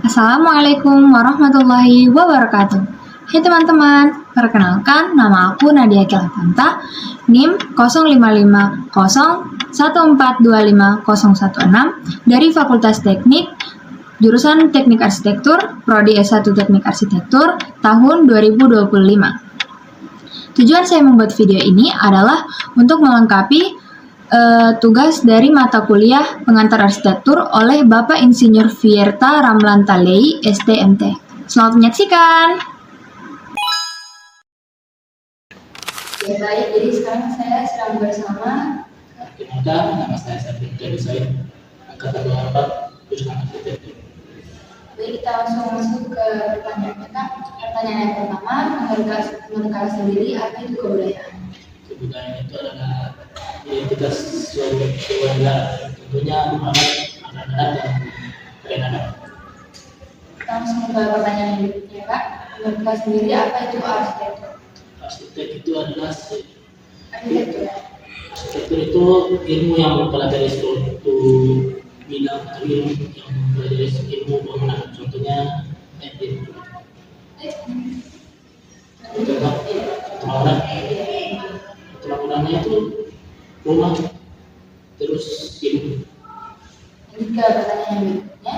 Assalamualaikum warahmatullahi wabarakatuh. Hai teman-teman, perkenalkan nama aku Nadia Kilatanta, NIM 055014250016 dari Fakultas Teknik, jurusan Teknik Arsitektur, Prodi S1 Teknik Arsitektur, tahun 2025. Tujuan saya membuat video ini adalah untuk melengkapi tugas dari mata kuliah pengantar arsitektur oleh Bapak Insinyur Fierta Ramlan Talei, STMT. Selamat menyaksikan. Ya baik, jadi sekarang saya sedang bersama. Perkenalkan, nama saya Sabri dari saya angkatan 24 jurusan arsitektur. Baik, kita langsung masuk ke pertanyaan kita. Pertanyaan yang pertama, menurut kalian sendiri apa itu kebudayaan? Kebudayaan itu adalah identitas suatu negara, tentunya adat dan kalian adat. Kita langsung ke pertanyaan yang berikutnya, Kak. Menurut kalian sendiri apa itu arsitektur? Arsitek itu adalah Arsitektur itu ilmu yang mempelajari suatu bidang atau ilmu yang mempelajari ilmu bangunan, contohnya bangunannya itu rumah terus ilmu. Ini ke pertanyaan yang berikutnya.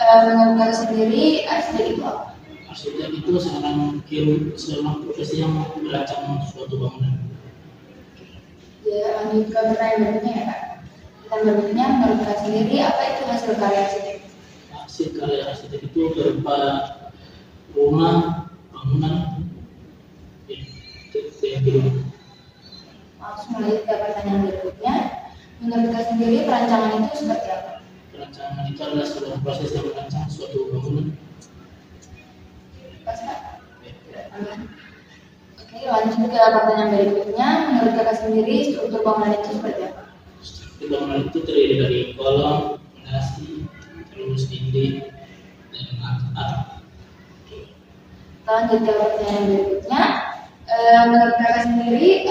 Menurut kalian sendiri arsitek itu apa? Arsitek itu seorang profesi yang merancang suatu bangunan. Ya, lanjut ke pertanyaan berikutnya ya, Kak. Pertanyaan berikutnya, menurut kalian sendiri apa itu hasil karya arsitek? Hasil karya arsitek itu berupa rumah, bangunan, Langsung lanjut ke pertanyaan berikutnya. Menurut kalian sendiri perancangan itu seperti apa? Perancangan itu adalah sebuah proses yang merancang suatu bangunan. Pas, Kak? Oke, lanjut ke pertanyaan berikutnya. Menurut kakak sendiri struktur bangunan itu seperti apa? Struktur bangunan itu terdiri dari kolom, fondasi, terus dinding, dan atap. Kita lanjut ke pertanyaan berikutnya. Menurut kakak sendiri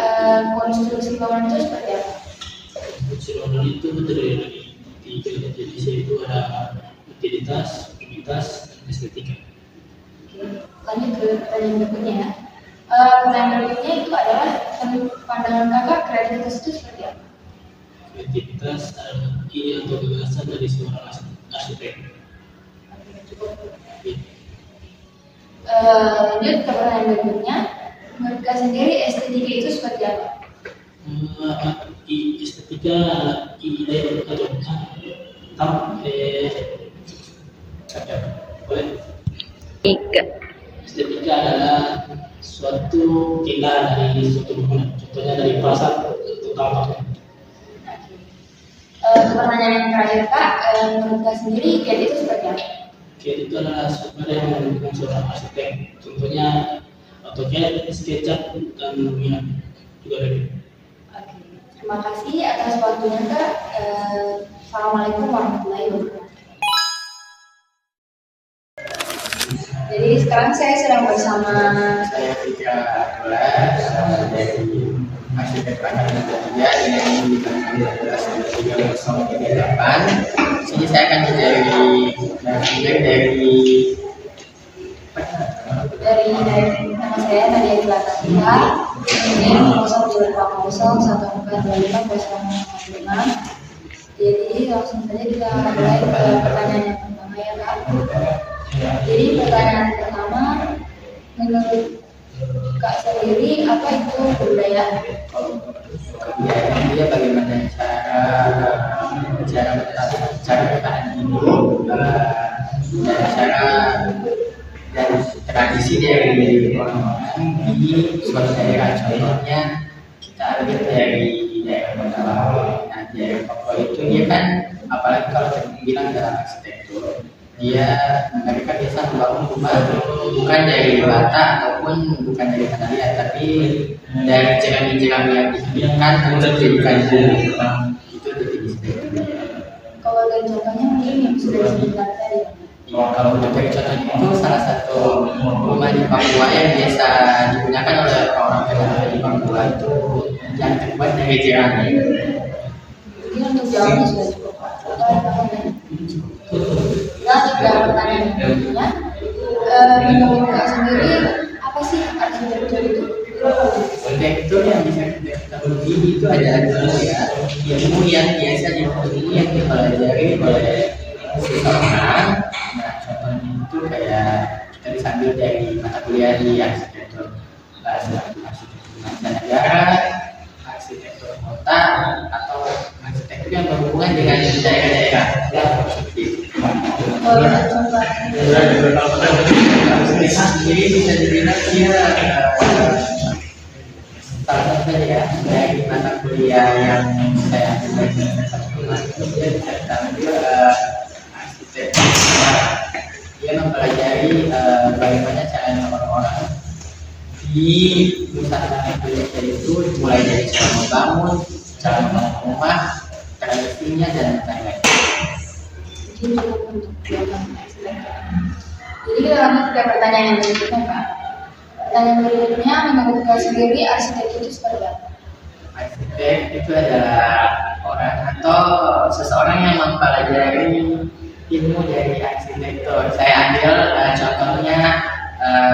konstruksi bangunan itu seperti apa? Konstruksi bangunan itu terdiri dari tiga jenis, yaitu ada utilitas, unitas, dan estetika. Oke, lanjut ke pertanyaan berikutnya ya. Pertanyaan berikutnya itu adalah menurut pandangan kakak kreativitas itu seperti apa? Kreativitas adalah ide atau gagasan dari seorang arsitek. Lanjut ke pertanyaan berikutnya. Menurut kakak sendiri estetika itu seperti apa? Estetika ide atau estetika adalah suatu keindahan dari suatu bangunan, contohnya dari fasad atau tampaknya. Pertanyaan yang terakhir, Kak, menurut kakak sendiri CAD itu seperti apa? CAD itu adalah software yang mendukung seorang arsitek, contohnya AutoCAD, SketchUp, dan Lumia juga ada. Oke, terima kasih atas waktunya, Kak. Assalamualaikum warahmatullahi wabarakatuh. Jadi sekarang saya sedang bersama Saya Fika Abdullah dari Arsitek Angkatan 23 dengan bidang 13.3038. Sini saya akan dari nama saya Nadia Kilatanta, NIM 0280142505. Jadi langsung saja kita mulai ke pertanyaan yang pertama ya, Kak. Jadi pertanyaan pertama, menurut Kak sendiri apa itu kebudayaan? kebudayaan dia bagaimana cara bertahan hidup dan cara dan tradisi dari orang-orang di suatu daerah. Contohnya kita ambil dari daerah Kota Papua. Nah, daerah Papua itu dia kan, apalagi kalau bilang dalam arsitektur, mereka biasa membangun rumah bukan dari bata ataupun bukan dari tanah liat, tapi dari jerami-jerami yang disediakan untuk dijadikan rumah. Itu jenis dari. Kalau dari contohnya mungkin yang sudah disebutkan tadi. Kalau untuk dari contohnya itu salah satu rumah di Papua yang biasa digunakan oleh orang di Papua itu yang terbuat dari jerami. Mungkin untuk jawabnya sudah cukup, Pak. Lanjut ada pertanyaan berikutnya. Menurut Kak sendiri, apa sih arsitektur itu? Arsitektur yang bisa kita ketahui itu ada ilmu ya, ilmu yang biasa ilmu yang dipelajari oleh seseorang. Nah, contohnya itu kayak kita bisa ambil dari mata kuliah di arsitektur bahasa arsitektur negara, arsitektur kota, atau arsitektur yang berhubungan dengan daerah-daerah. Ya, seperti itu. Sendiri bisa dibilang dia salah satu ya dari mata kuliah yang saya ambil dia bisa diambil arsitektur. Dia mempelajari bagaimana cara orang-orang di Nusantara Indonesia itu mulai dari cara membangun rumah, tradisinya dan lain-lain. Jadi kita lanjut ke pertanyaan yang berikutnya, Pak. Pertanyaan berikutnya, menurut Kak sendiri arsitek itu seperti apa? Arsitek itu adalah orang atau seseorang yang mempelajari ilmu dari arsitektur. Saya ambil contohnya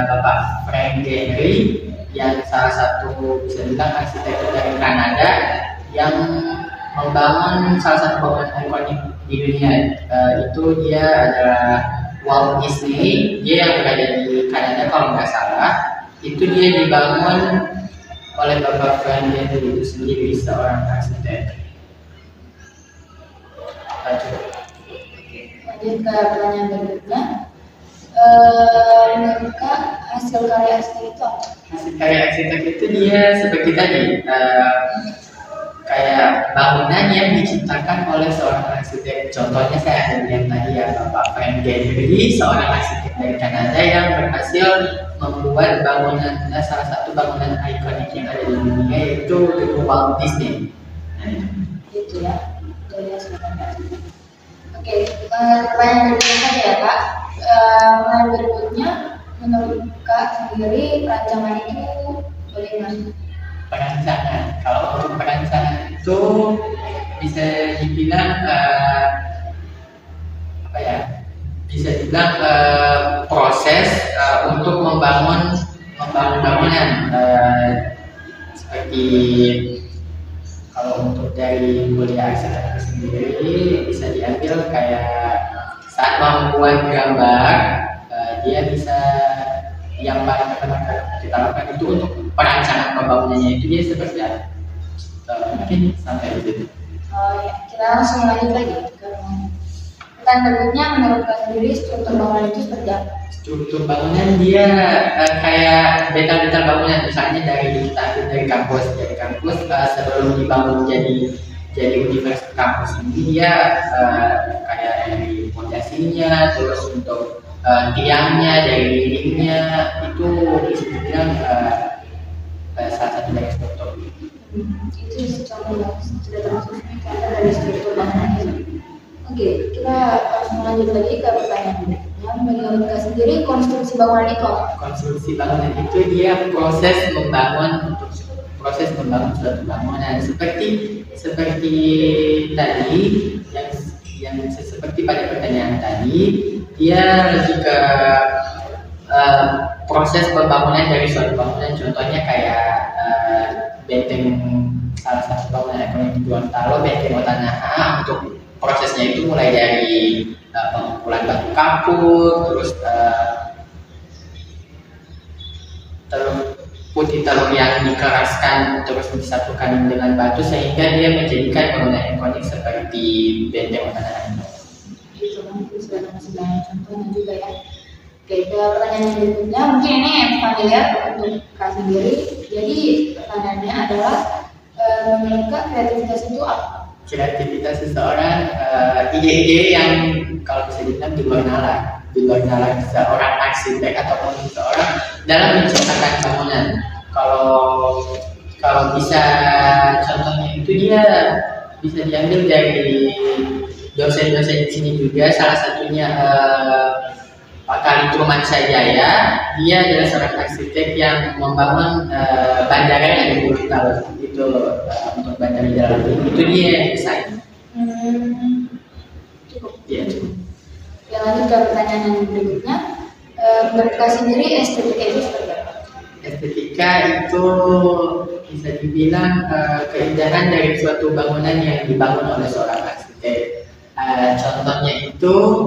Bapak Frank Gehry yang salah satu bisa dibilang arsitektur dari Kanada yang membangun salah satu bangunan ikonik di dunia. Itu dia adalah Walt Disney, dia yang berada di Kanada kalau nggak salah. Itu dia dibangun oleh Bapak Frank Gehry itu sendiri, seorang arsitek. Lanjut ke pertanyaan berikutnya. Menurut Kak, hasil karya arsitek itu apa? Hasil karya arsitek itu dia seperti tadi, kayak bangunan yang diciptakan oleh seorang arsitek. Contohnya saya ada yang tadi ya, Bapak Frank Gehry, seorang arsitek dari Kanada yang berhasil membuat bangunan, salah satu bangunan ikonik yang ada di dunia, yaitu gedung Walt Disney. Itu ya, dari hasil karya arsitek. Oke, pertanyaan berikutnya ya Kak. Pertanyaan berikutnya, menurut Kak sendiri perancangan itu bagaimana? Perancangan, kalau untuk perancangan itu bisa dibilang apa ya? Bisa dibilang proses untuk membangun bangunan, seperti kalau untuk dari kuliah arsitektur sendiri bisa diambil kayak saat membuat gambar, dia bisa yang paling pertama kita lakukan itu untuk perancangan pembangunannya itu dia seperti apa? Mungkin sampai di situ. Oh ya, kita langsung lanjut lagi ke pertanyaan berikutnya, menurut Kak sendiri struktur bangunan itu seperti apa? Struktur bangunan dia kayak detail-detail bangunan, misalnya dari kampus sebelum dibangun jadi universitas kampus ini dia kayak dari fondasinya, terus untuk tiangnya, dari dindingnya itu bisa dibilang salah satu dari struktur. Itu contoh yang sudah termasuk karena dari struktur bangunan itu. Oke, kita langsung lanjut lagi ke pertanyaan berikutnya. Menurut Kak sendiri konstruksi bangunan itu apa? Konstruksi bangunan itu dia proses membangun suatu bangunan seperti tadi yang seperti pada pertanyaan tadi, dia lebih ke proses pembangunan dari suatu bangunan. Contohnya kayak benteng, salah satu bangunan ekonomi di Gorontalo, benteng Otanaha. Untuk prosesnya itu mulai dari pengumpulan batu kapur, terus putih telur yang dikeraskan terus disatukan dengan batu sehingga dia menjadikan bangunan ikonik seperti benteng Otanaha. Itu mungkin sudah termasuk banyak contohnya juga ya. Oke, ke pertanyaan berikutnya, mungkin ini yang familiar untuk Kak sendiri. Jadi pertanyaannya adalah menurut Kak kreativitas itu apa? Kreativitas seseorang, ide-ide yang kalau bisa dibilang di luar nalar seorang arsitek ataupun seseorang dalam menciptakan bangunan. Kalau bisa contohnya itu dia bisa diambil dari dosen-dosen di sini juga, salah satunya Pak Kalitruman Sajaya. Dia adalah seorang arsitek yang membangun bandara yang ada di Gorontalo itu, untuk bandara jalan itu dia yang desain. Cukup. Iya, cukup. Ya, lanjut ke pertanyaan yang berikutnya. Menurut Kak sendiri estetika itu seperti apa? Estetika itu bisa dibilang keindahan dari suatu bangunan yang dibangun oleh seorang arsitek. Contohnya itu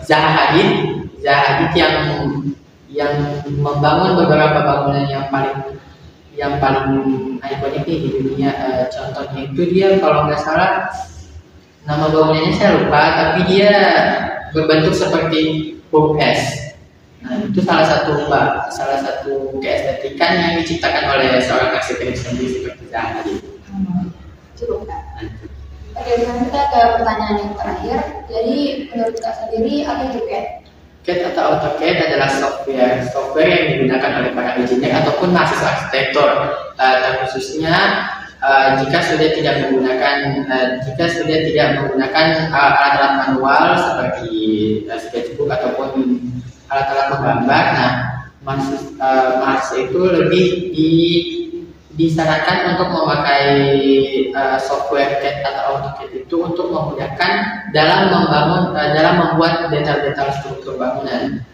Zaha Hadid yang membangun beberapa bangunan yang paling ikonik di dunia. Contohnya itu dia, kalau nggak salah nama bangunannya saya lupa, tapi dia berbentuk seperti huruf S. Nah, itu salah satu keestetikan yang diciptakan oleh seorang arsitek sendiri seperti Zaha Hadid. Cukup Kak. Oke, sekarang kita ke pertanyaan yang terakhir. Jadi menurut Kak sendiri apa itu CAD? CAD atau AutoCAD adalah software yang digunakan oleh para engineer ataupun mahasiswa arsitektur, terkhususnya jika sudah tidak menggunakan alat-alat manual seperti sketchbook ataupun alat-alat menggambar. Nah, mahasiswa itu lebih disarankan untuk memakai software CAD atau AutoCAD itu untuk memudahkan dalam membuat detail-detail struktur bangunan.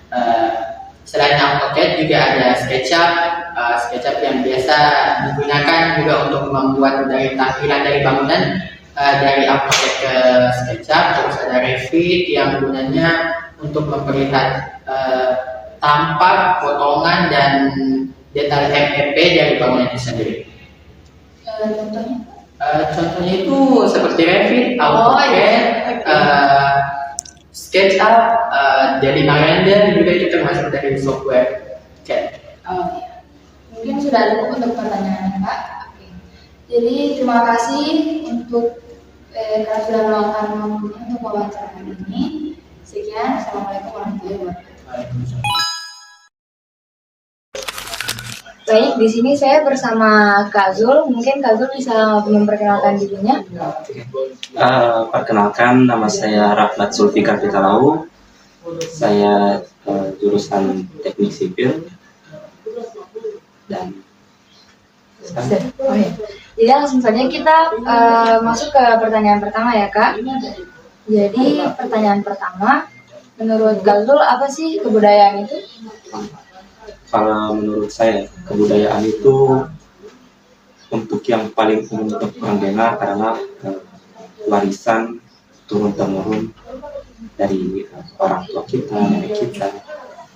Selain AutoCAD juga ada SketchUp yang biasa digunakan juga untuk membuat dari tampilan dari bangunan dari AutoCAD ke SketchUp. Terus ada Revit yang gunanya untuk memperlihat tampak, potongan, dan detail MEP dari bangunan itu sendiri. Contohnya? Contohnya itu seperti Revit, AutoCAD, SketchUp, Dynamic Render juga itu termasuk dari software CAD. Oh iya. Mungkin sudah cukup untuk pertanyaannya Kak. Oke. Jadi terima kasih untuk Kak sudah meluangkan waktunya untuk wawancara kali ini. Sekian, assalamualaikum warahmatullahi wabarakatuh. Baik, di sini saya bersama Kak Zul. Mungkin Kak Zul bisa memperkenalkan dirinya. Perkenalkan, nama saya Rahmat Zulfikar Pitalau. Saya jurusan Teknik Sipil dan Oh iya. Jadi langsung saja kita masuk ke pertanyaan pertama ya Kak. Jadi pertanyaan pertama, menurut Kak Zul apa sih kebudayaan itu? kalau menurut saya kebudayaan itu untuk yang paling umum untuk orang dengar adalah warisan turun temurun dari orang tua kita, nenek kita,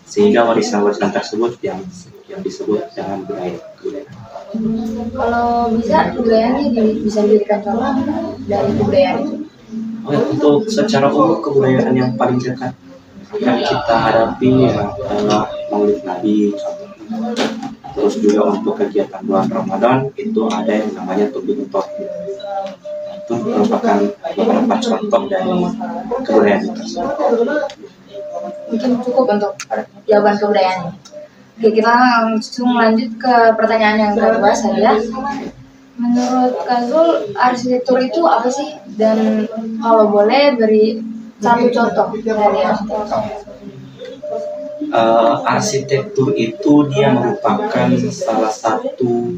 sehingga warisan-warisan tersebut yang disebut dengan kebudayaan. Kalau bisa kebudayaannya bisa diberikan contoh dari kebudayaan itu. Untuk secara umum kebudayaan yang paling dekat yang kita hadapi adalah Maulid Nabi, contohnya. Terus juga untuk kegiatan bulan Ramadan itu ada yang namanya Tubing Tauhid. Itu merupakan beberapa contoh dari kebudayaan tersebut. Mungkin cukup untuk jawaban kebudayaannya. Oke, kita langsung lanjut ke pertanyaan yang kedua saja. Menurut Kak Zul, arsitektur itu apa sih? Dan kalau boleh beri satu contoh dari arsitektur. Arsitektur itu dia merupakan salah satu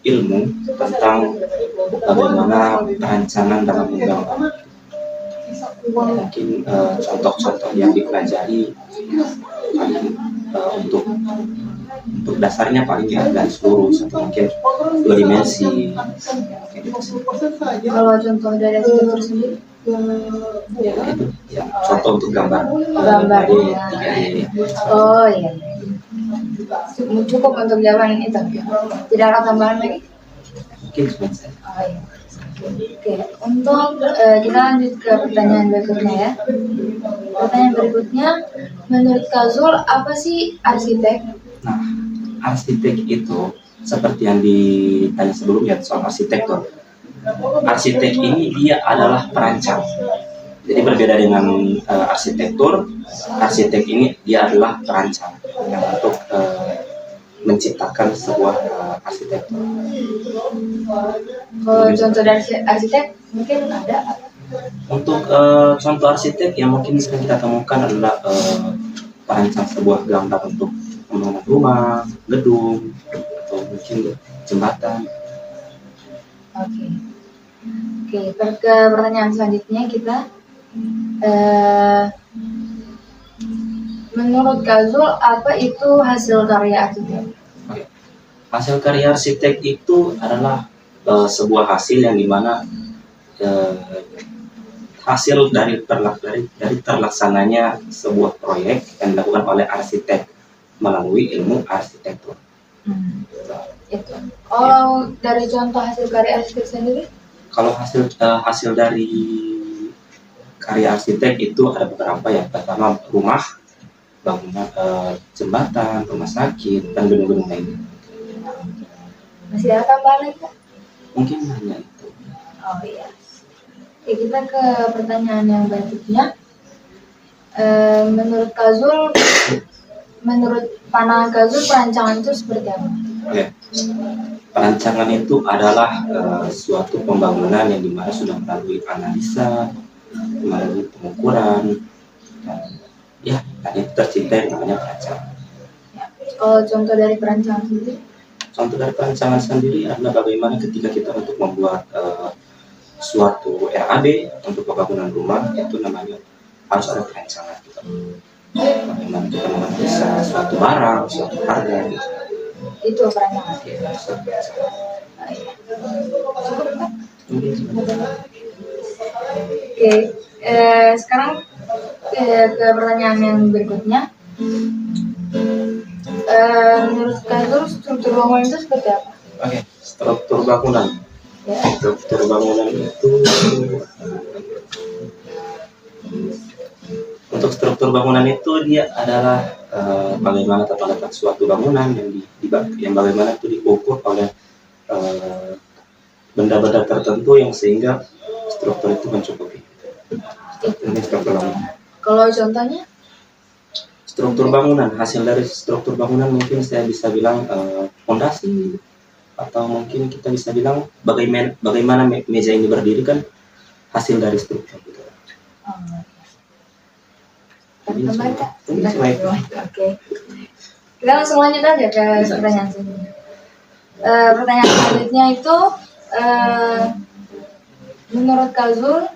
ilmu tentang bagaimana perancangan dalam menggambar. Mungkin contoh-contoh yang dipelajari paling untuk dasarnya paling ya garis lurus atau mungkin 2 dimensi. Kalau contoh dari arsitektur sendiri? Ya, contoh untuk gambar. Gambarnya. Oh iya. Cukup untuk jawaban itu. Tidak ada tambahan lagi? Mungkin selesai. Oh iya. Oke, untuk kita lanjut ke pertanyaan berikutnya ya. Pertanyaan berikutnya, menurut Kak Zul, apa sih arsitek? Nah, arsitek itu seperti yang ditanya sebelumnya soal arsitektur. Arsitek ini dia adalah perancang. Jadi berbeda dengan arsitektur, arsitek ini dia adalah perancang yang untuk menciptakan sebuah arsitektur. Kalau contoh dari arsitek mungkin ada. Untuk contoh arsitek yang mungkin sering kita temukan adalah perancang sebuah gambar untuk pembangunan rumah, gedung, atau mungkin jembatan. Oke, ke pertanyaan selanjutnya kita. Eh, Menurut Kazul, apa itu hasil karya arsitek? Oke. Hasil karya arsitek itu adalah sebuah hasil yang dimana hasil dari terlaksananya sebuah proyek yang dilakukan oleh arsitek melalui ilmu arsitektur. Itu. Kalau dari contoh hasil karya arsitek sendiri? Kalau hasil dari karya arsitek itu ada beberapa ya. Pertama rumah, bangunan, jembatan, rumah sakit, dan gedung-gedung lainnya. Masih ada tambahan lagi, Kak? Mungkin hanya itu. Oh iya. Oke, kita ke pertanyaan yang berikutnya. Menurut pandangan Kazul, perancangan itu seperti apa? Oke. Perancangan itu adalah suatu pembangunan yang dimana sudah melalui analisa, melalui pengukuran, dan itu tercipta yang namanya perancangan. Ya. Kalau contoh dari perancangan sendiri? Contoh dari perancangan sendiri adalah bagaimana ketika kita untuk membuat suatu RAB untuk pembangunan rumah, itu namanya harus ada perancangan. Bagaimana kita menganalisa suatu barang, suatu harga. Itu perancangan. Oke, sekarang ke pertanyaan yang berikutnya. Menurut Kazul, struktur bangunan itu seperti apa? Oke, struktur bangunan. Ya. Struktur bangunan itu untuk struktur bangunan itu dia adalah bagaimana tata letak suatu bangunan yang bagaimana itu diukur oleh benda-benda tertentu yang sehingga struktur itu mencukupi. Ini struktur bangunan. Kalau contohnya? Struktur bangunan, hasil dari struktur bangunan mungkin saya bisa bilang fondasi, atau mungkin kita bisa bilang bagaimana meja ini berdiri kan hasil dari struktur itu. Oke. Kita langsung lanjut aja ke pertanyaan selanjutnya. Pertanyaan selanjutnya itu menurut Kazul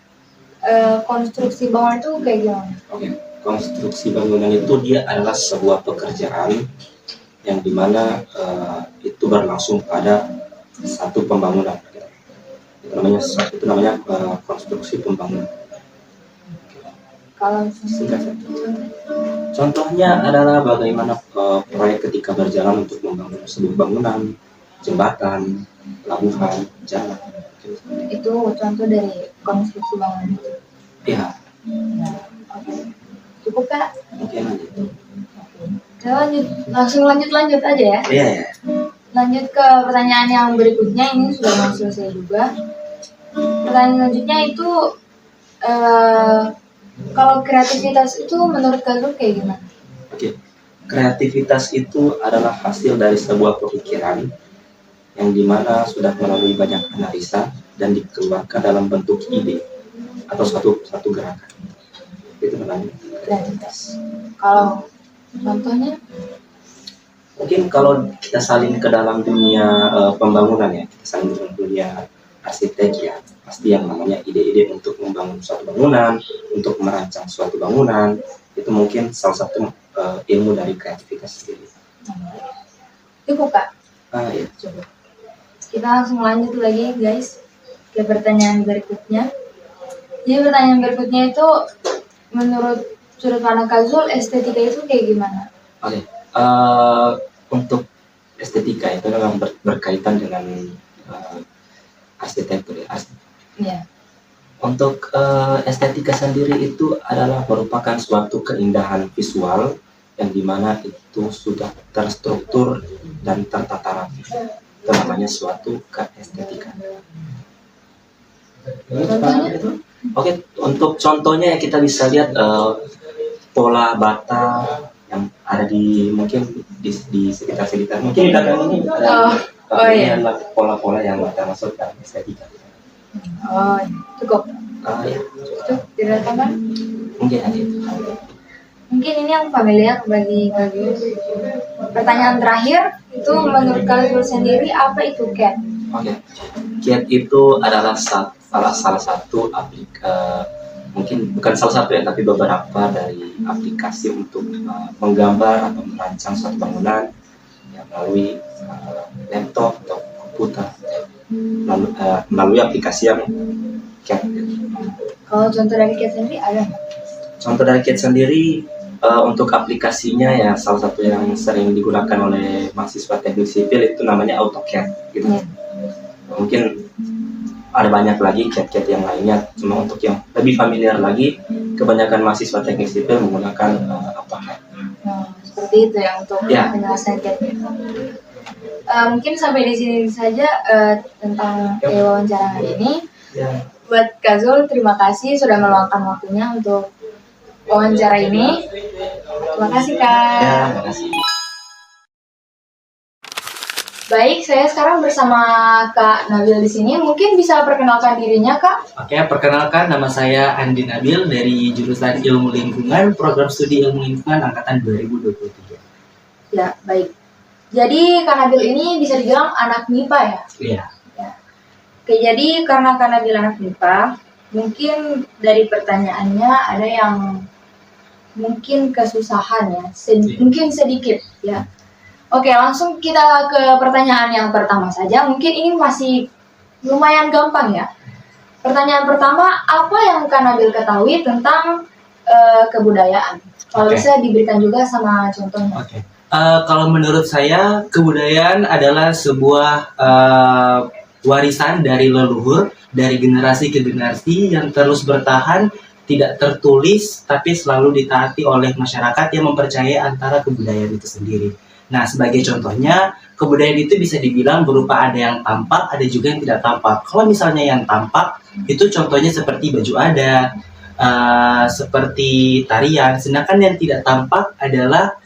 konstruksi bangunan itu kayak gimana? Oke. Konstruksi bangunan itu dia adalah sebuah pekerjaan yang dimana itu berlangsung pada satu pembangunan. Itu namanya konstruksi pembangunan. Kalau contohnya adalah bagaimana proyek ketika berjalan untuk membangun sebuah bangunan, jembatan, pelabuhan, jalan. Itu contoh dari konstruksi bangunan. Iya. Oke. Cukup, Kak? Oke, lanjut. Kita langsung lanjut aja ya. Iya ya. Lanjut ke pertanyaan yang berikutnya, ini sudah mau selesai juga. Pertanyaan selanjutnya itu kalau kreativitas itu menurut Kazul kayak gimana? Oke. Kreativitas itu adalah hasil dari sebuah pemikiran yang dimana sudah melalui banyak analisa dan dikeluarkan dalam bentuk ide atau satu gerakan. Itu namanya kreativitas. Kalau contohnya? Mungkin kalau kita salin ke dalam dunia pembangunan ya, kita salin ke dalam dunia arsitek ya, pasti yang namanya ide-ide untuk membangun suatu bangunan, untuk merancang suatu bangunan, itu mungkin salah satu ilmu dari kreativitas sendiri. Cukup, Kak? Iya. Cukup. Kita langsung lanjut lagi guys ke pertanyaan berikutnya. Jadi pertanyaan berikutnya itu menurut sudut pandang Kazul, estetika itu kayak gimana? Oke. Untuk estetika itu memang berkaitan dengan arsitektur ya. Iya. Untuk estetika sendiri itu adalah merupakan suatu keindahan visual yang dimana itu sudah terstruktur dan tertata rapi. Itu namanya suatu keestetikan. Contohnya? Oke, untuk contohnya kita bisa lihat pola bata yang ada di mungkin di sekitar mungkin di belakang ini ada iya. Pola-pola yang termasuk dalam estetika. Oh, cukup. Ya. Cukup, tidak tambah? Mungkin ada itu. Mungkin ini yang familiar bagi pertanyaan terakhir itu menurut kalian sendiri apa itu CAD? Oke. CAD itu adalah salah satu mungkin bukan salah satu ya, tapi beberapa dari aplikasi untuk menggambar atau merancang suatu bangunan ya, melalui laptop atau komputer, melalui aplikasi yang CAD. Kalau contoh dari CAD sendiri ada nggak? Contoh dari CAD sendiri, untuk aplikasinya ya salah satu yang sering digunakan oleh mahasiswa teknik sipil itu namanya AutoCAD gitu. Ya. Mungkin ada banyak lagi CAD-CAD yang lainnya, cuma untuk yang lebih familiar lagi, kebanyakan mahasiswa teknik sipil menggunakan AutoCAD. Nah, seperti itu ya untuk Ya. penjelasan CAD. Mungkin sampai di sini saja tentang wawancara hari ini. Ya. Buat Kak Zul, terima kasih sudah meluangkan waktunya untuk wawancara ini. Terima kasih Kak. Ya, terima kasih. Baik, saya sekarang bersama Kak Nabil di sini. Mungkin bisa perkenalkan dirinya, Kak? Oke, perkenalkan nama saya Andi Nabil dari jurusan Ilmu Lingkungan, program studi Ilmu Lingkungan angkatan 2023. Ya, baik. Jadi Kak Nabil ini bisa dibilang anak MIPA ya? Iya. Ya. Oke, jadi karena Kak Nabil anak MIPA, mungkin dari pertanyaannya ada yang mungkin kesusahan ya, mungkin sedikit ya. Oke, langsung kita ke pertanyaan yang pertama saja. Mungkin ini masih lumayan gampang ya. Pertanyaan pertama, apa yang Kak Nabil ketahui tentang kebudayaan? Kalau Oke. bisa diberikan juga sama contohnya. Oke. Kalau menurut saya, kebudayaan adalah sebuah warisan dari leluhur, dari generasi ke generasi yang terus bertahan, tidak tertulis, tapi selalu ditaati oleh masyarakat yang mempercayai antara kebudayaan itu sendiri. Nah, sebagai contohnya, kebudayaan itu bisa dibilang berupa ada yang tampak, ada juga yang tidak tampak. Kalau misalnya yang tampak, itu contohnya seperti baju adat, seperti tarian. Sedangkan yang tidak tampak adalah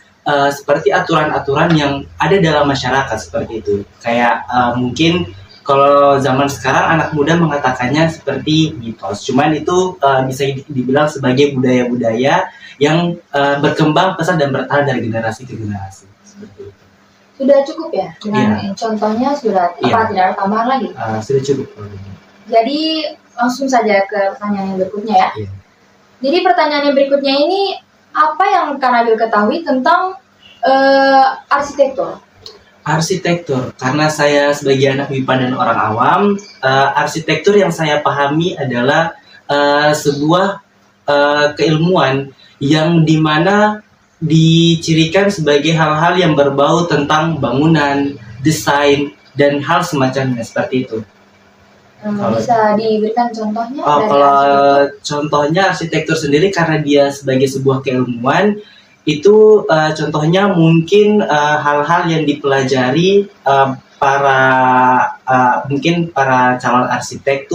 seperti aturan-aturan yang ada dalam masyarakat seperti itu. Kayak mungkin kalau zaman sekarang anak muda mengatakannya seperti mitos. Cuman itu bisa dibilang sebagai budaya-budaya yang berkembang pesat dan bertahan dari generasi ke generasi. Seperti itu. Sudah cukup ya? Dengan contohnya sudah Iya. tidak ada tambahan lagi? Sudah cukup. Jadi langsung saja ke pertanyaan yang berikutnya ya. Iya. Jadi pertanyaan yang berikutnya ini, apa yang Kak Nabil ketahui tentang arsitektur? Arsitektur, karena saya sebagai anak MIPA dan orang awam, arsitektur yang saya pahami adalah sebuah keilmuan yang dimana dicirikan sebagai hal-hal yang berbau tentang bangunan, desain, dan hal semacamnya seperti itu. Bisa diberikan contohnya? Oh, dari kalau arsitektur? contohnya arsitektur sendiri karena dia sebagai sebuah keilmuan, itu contohnya mungkin hal-hal yang dipelajari mungkin para calon arsitek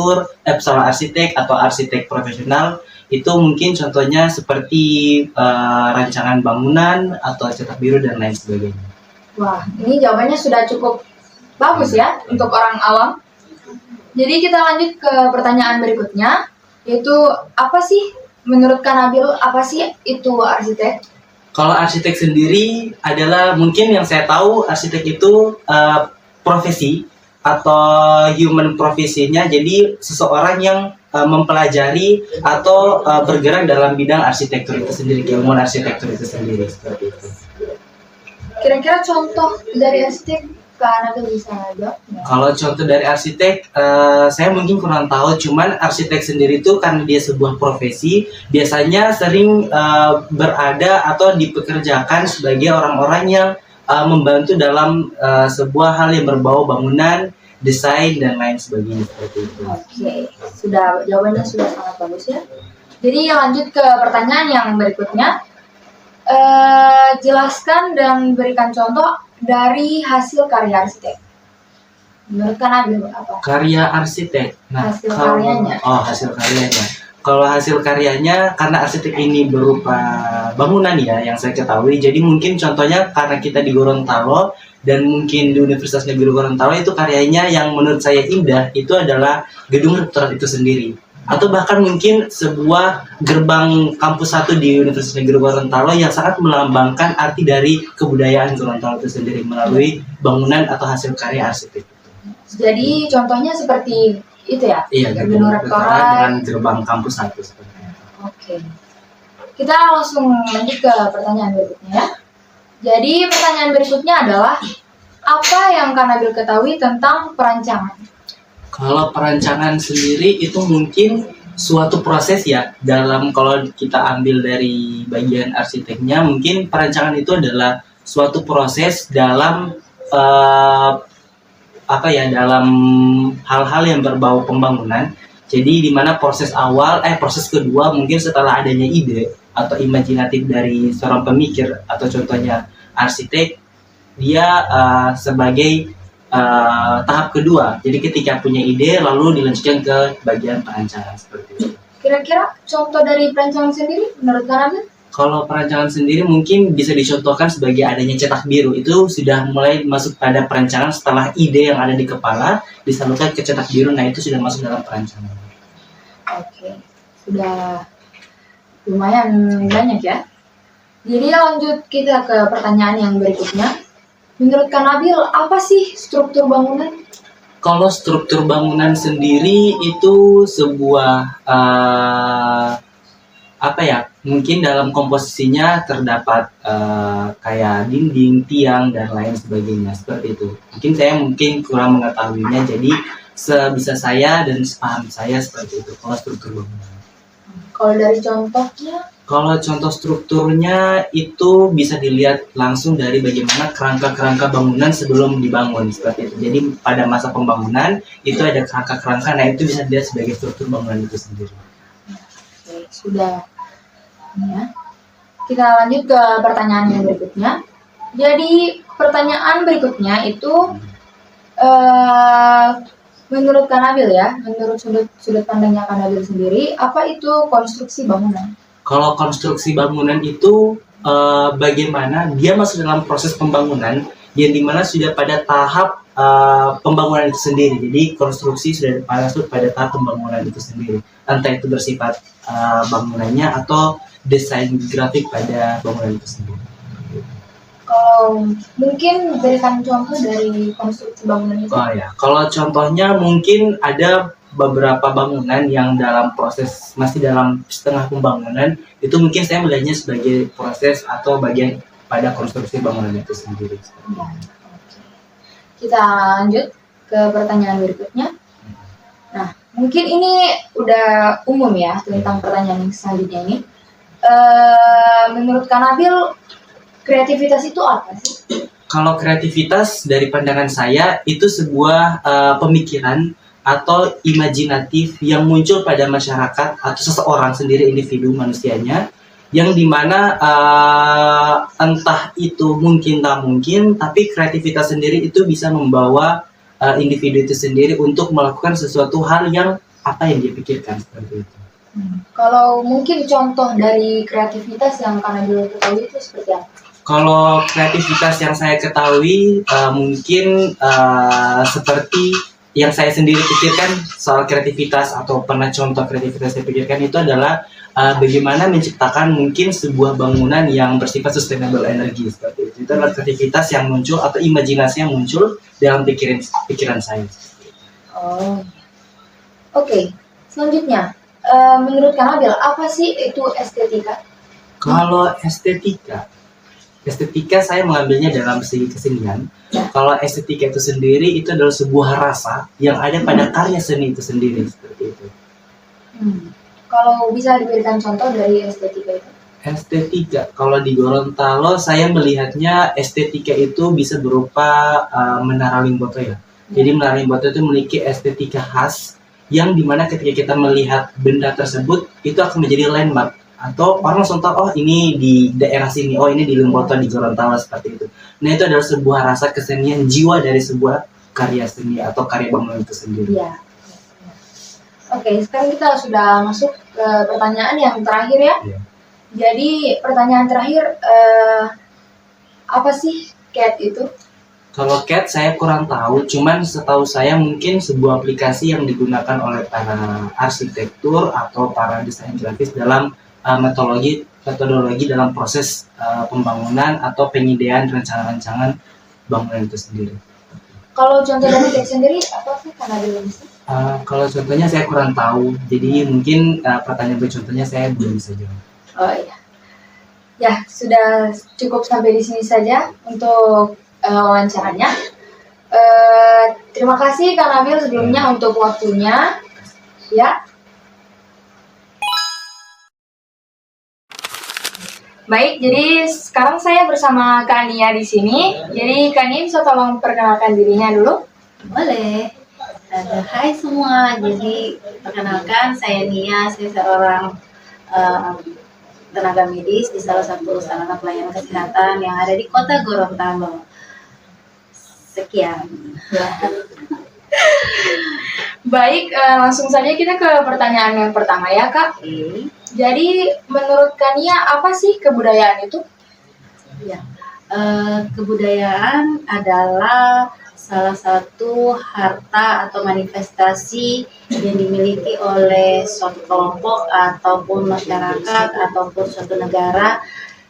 atau arsitek profesional. Itu mungkin contohnya seperti rancangan bangunan atau cetak biru dan lain sebagainya. Wah, ini jawabannya sudah cukup bagus ya untuk orang awam. Jadi kita lanjut ke pertanyaan berikutnya, yaitu apa sih menurut Kak Nabil, apa sih itu arsitek? Kalau arsitek sendiri adalah mungkin yang saya tahu arsitek itu profesi atau human profesinya, jadi seseorang yang mempelajari atau bergerak dalam bidang arsitektur itu sendiri, keilmuan arsitektur itu sendiri seperti itu. Kira-kira contoh dari arsitek Kak Nabil bisa jawab? Kalau contoh dari arsitek, saya mungkin kurang tahu. Cuman arsitek sendiri itu karena dia sebuah profesi, biasanya sering berada atau dipekerjakan sebagai orang-orang yang membantu dalam sebuah hal yang berbau bangunan, desain dan lain sebagainya seperti itu. Oke, jawabannya sudah sangat bagus ya. Jadi lanjut ke pertanyaan yang berikutnya. Jelaskan dan berikan contoh dari hasil karya arsitek. Menurut Kak Nabil apa? Karya arsitek. Hasil karyanya. Hasil karyanya. Kalau hasil karyanya, karena arsitek ini berupa bangunan ya, yang saya ketahui. Jadi mungkin contohnya karena kita di Gorontalo dan mungkin di Universitas Negeri Gorontalo itu karyanya yang menurut saya indah itu adalah gedung rektorat itu sendiri. Atau bahkan mungkin sebuah gerbang kampus 1 di Universitas Negeri Gorontalo yang sangat melambangkan arti dari kebudayaan Gorontalo itu sendiri melalui bangunan atau hasil karya arsitek. Jadi contohnya seperti itu ya? Iya, gedung rektorat. dengan gerbang kampus 1 seperti itu. Oke. Kita langsung lanjut ke pertanyaan berikutnya ya. Jadi pertanyaan berikutnya adalah apa yang Kak Nabil ketahui tentang perancangan? Kalau perancangan sendiri itu mungkin suatu proses ya, dalam kalau kita ambil dari bagian arsiteknya, mungkin perancangan itu adalah suatu proses dalam dalam hal-hal yang berbau pembangunan. Jadi di mana proses kedua mungkin setelah adanya ide atau imajinatif dari seorang pemikir atau contohnya arsitek, dia sebagai tahap kedua. Jadi ketika punya ide lalu dilanjutkan ke bagian perancangan seperti itu. Kira-kira contoh dari perancangan sendiri menurut Kak Nabil? Kalau perancangan sendiri mungkin bisa dicontohkan sebagai adanya cetak biru. Itu sudah mulai masuk pada perancangan setelah ide yang ada di kepala disalurkan ke cetak biru. Nah, itu sudah masuk dalam perancangan. Oke, sudah lumayan banyak ya. Jadi lanjut kita ke pertanyaan yang berikutnya. Menurut Kak Nabil, apa sih struktur bangunan? Kalau struktur bangunan sendiri itu sebuah mungkin dalam komposisinya terdapat kayak dinding, tiang dan lain sebagainya seperti itu. Mungkin kurang mengetahuinya, jadi sebisa saya dan sepaham saya seperti itu kalau struktur bangunan. Kalau dari contohnya? Kalau contoh strukturnya itu bisa dilihat langsung dari bagaimana kerangka-kerangka bangunan sebelum dibangun seperti itu. Jadi pada masa pembangunan itu ada kerangka-kerangka, nah itu bisa dilihat sebagai struktur bangunan itu sendiri. Oke, sudah. Ya. Kita lanjut ke pertanyaan yang berikutnya. Jadi pertanyaan berikutnya itu menurut Kak Nabil ya, menurut sudut pandangnya Kak Nabil sendiri, apa itu konstruksi bangunan? Kalau konstruksi bangunan itu bagaimana dia masuk dalam proses pembangunan yang dimana sudah pada tahap pembangunan itu sendiri. Jadi konstruksi sudah masuk pada tahap pembangunan itu sendiri. Entah itu bersifat bangunannya atau desain grafik pada bangunan itu sendiri. Mungkin berikan contoh dari konstruksi bangunan itu. Oh ya, kalau contohnya mungkin ada beberapa bangunan yang dalam proses masih dalam setengah pembangunan, itu mungkin saya melihatnya sebagai proses atau bagian pada konstruksi bangunan itu sendiri. Ya, kita lanjut ke pertanyaan berikutnya. Nah, mungkin ini udah umum ya tentang pertanyaan yang selanjutnya ini. Menurut Kak Nabil, kreativitas itu apa sih? Kalau kreativitas dari pandangan saya itu sebuah pemikiran atau imajinatif yang muncul pada masyarakat atau seseorang sendiri, individu manusianya, yang dimana entah itu mungkin tak mungkin, tapi kreativitas sendiri itu bisa membawa individu itu sendiri untuk melakukan sesuatu hal yang yang dia pikirkan seperti itu. Kalau mungkin contoh dari kreativitas yang Kak Nabil ketahui itu seperti apa? Kalau kreativitas yang saya ketahui mungkin seperti yang saya sendiri pikirkan soal kreativitas atau pernah contoh kreativitas saya pikirkan itu adalah bagaimana menciptakan mungkin sebuah bangunan yang bersifat sustainable energy seperti itu. Itu adalah kreativitas yang muncul atau imajinasi yang muncul dalam pikiran saya. Oh, oke. Selanjutnya, menurut Kak Nabil, apa sih itu estetika? Kalau estetika saya mengambilnya dalam segi kesenian. Kalau estetika itu sendiri itu adalah sebuah rasa yang ada pada karya seni itu sendiri seperti itu. Kalau bisa diberikan contoh dari estetika itu? Estetika, kalau di Gorontalo saya melihatnya estetika itu bisa berupa Menara Limboto ya. Jadi Menara Limboto itu memiliki estetika khas yang dimana ketika kita melihat benda tersebut itu akan menjadi landmark atau orang langsung tahu, oh ini di daerah sini, oh ini di Limboto, di Gorontalo seperti itu. Nah itu adalah sebuah rasa kesenian, jiwa dari sebuah karya seni atau karya bangunan itu sendiri. Iya. Oke, sekarang kita sudah masuk ke pertanyaan yang terakhir ya. Iya. Jadi pertanyaan terakhir, apa sih CAD itu? Kalau CAD saya kurang tahu, cuman setahu saya mungkin sebuah aplikasi yang digunakan oleh para arsitektur atau para desain grafis dalam metodologi dalam proses pembangunan atau pengidean rancangan-rancangan bangunan itu sendiri. Kalau contoh dari CAD sendiri, apa sih Kak Nabil bisa? Kalau contohnya saya kurang tahu, jadi mungkin pertanyaan bercontohnya saya belum bisa jawab. Oh iya. Ya, sudah cukup sampai di sini saja untuk wawancaranya. Terima kasih Kang Nabil sebelumnya untuk waktunya. Ya. Baik, jadi sekarang saya bersama Kak Nia di sini. Jadi Kak Nia bisa tolong perkenalkan dirinya dulu? Boleh. Hai semua, jadi perkenalkan saya Nia, saya seorang tenaga medis di salah satu sarana pelayanan kesehatan yang ada di Kota Gorontalo. Sekian. Baik, langsung saja kita ke pertanyaan yang pertama ya Kak. Oke. Jadi menurut Kak Nia apa sih kebudayaan itu? Ya, kebudayaan adalah salah satu harta atau manifestasi yang dimiliki oleh suatu kelompok ataupun masyarakat ataupun suatu negara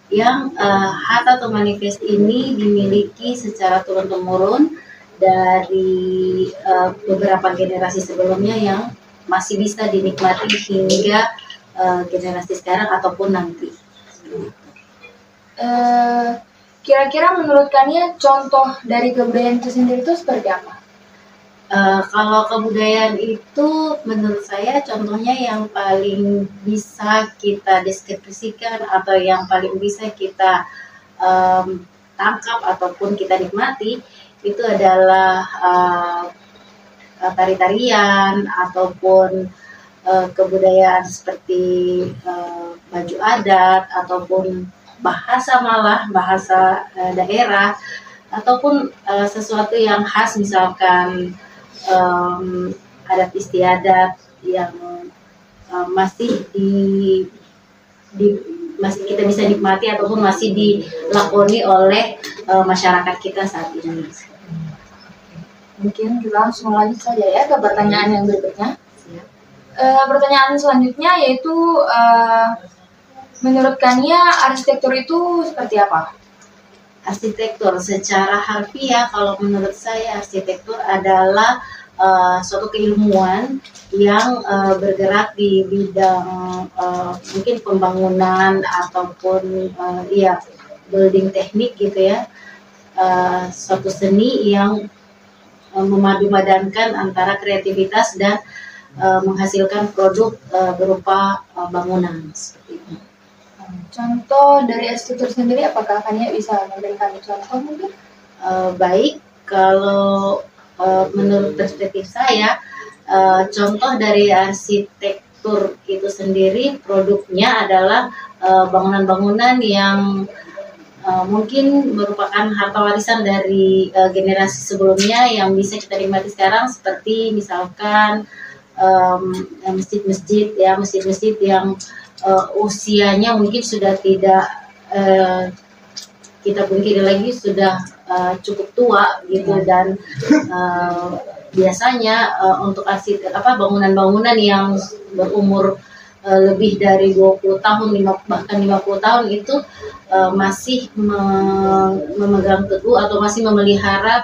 yang harta atau manifest ini dimiliki secara turun-temurun dari beberapa generasi sebelumnya yang masih bisa dinikmati hingga generasi sekarang ataupun nanti. Kira-kira menurut Kania contoh dari kebudayaan itu sendiri itu seperti apa? Kalau kebudayaan itu menurut saya contohnya yang paling bisa kita deskripsikan atau yang paling bisa kita tangkap ataupun kita nikmati itu adalah tari-tarian ataupun kebudayaan seperti baju adat ataupun bahasa daerah ataupun sesuatu yang khas misalkan adat istiadat yang masih masih kita bisa nikmati ataupun masih dilakoni oleh masyarakat kita saat ini. Mungkin kita langsung lanjut saja ya ke pertanyaan yang berikutnya. Pertanyaan selanjutnya yaitu menurut Kania arsitektur itu seperti apa? Arsitektur secara harfiah kalau menurut saya arsitektur adalah suatu keilmuan yang bergerak di bidang mungkin pembangunan ataupun building teknik gitu ya, suatu seni yang memadu-padankan antara kreativitas dan menghasilkan produk berupa bangunan seperti itu. Contoh dari arsitektur sendiri, apakah Kania bisa memberikan contoh mungkin? Baik, kalau menurut perspektif saya, contoh dari arsitektur itu sendiri produknya adalah bangunan-bangunan yang mungkin merupakan harta warisan dari generasi sebelumnya yang bisa kita nikmati sekarang seperti misalkan masjid-masjid yang usianya mungkin sudah tidak kita pungkiri lagi sudah cukup tua gitu dan biasanya untuk bangunan-bangunan yang berumur lebih dari 20 tahun bahkan 50 tahun itu masih memegang teguh atau masih memelihara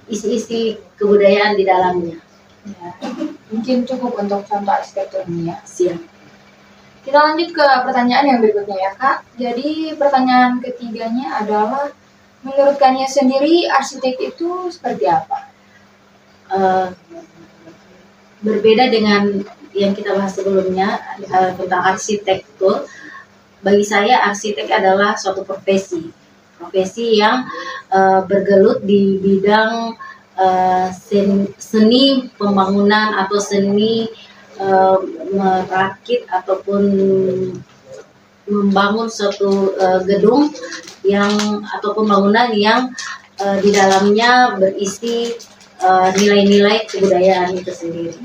isi-isi kebudayaan di dalamnya. Ya, mungkin cukup untuk contoh arsitektur ini ya. Siap. Kita lanjut ke pertanyaan yang berikutnya ya Kak. Jadi pertanyaan ketiganya adalah menurut Kania sendiri arsitek itu seperti apa? Berbeda dengan yang kita bahas sebelumnya tentang arsitektur, bagi saya arsitek adalah suatu profesi yang bergelut di bidang seni pembangunan atau seni merakit ataupun membangun suatu gedung ataupun bangunan yang di dalamnya berisi nilai-nilai kebudayaan itu sendiri.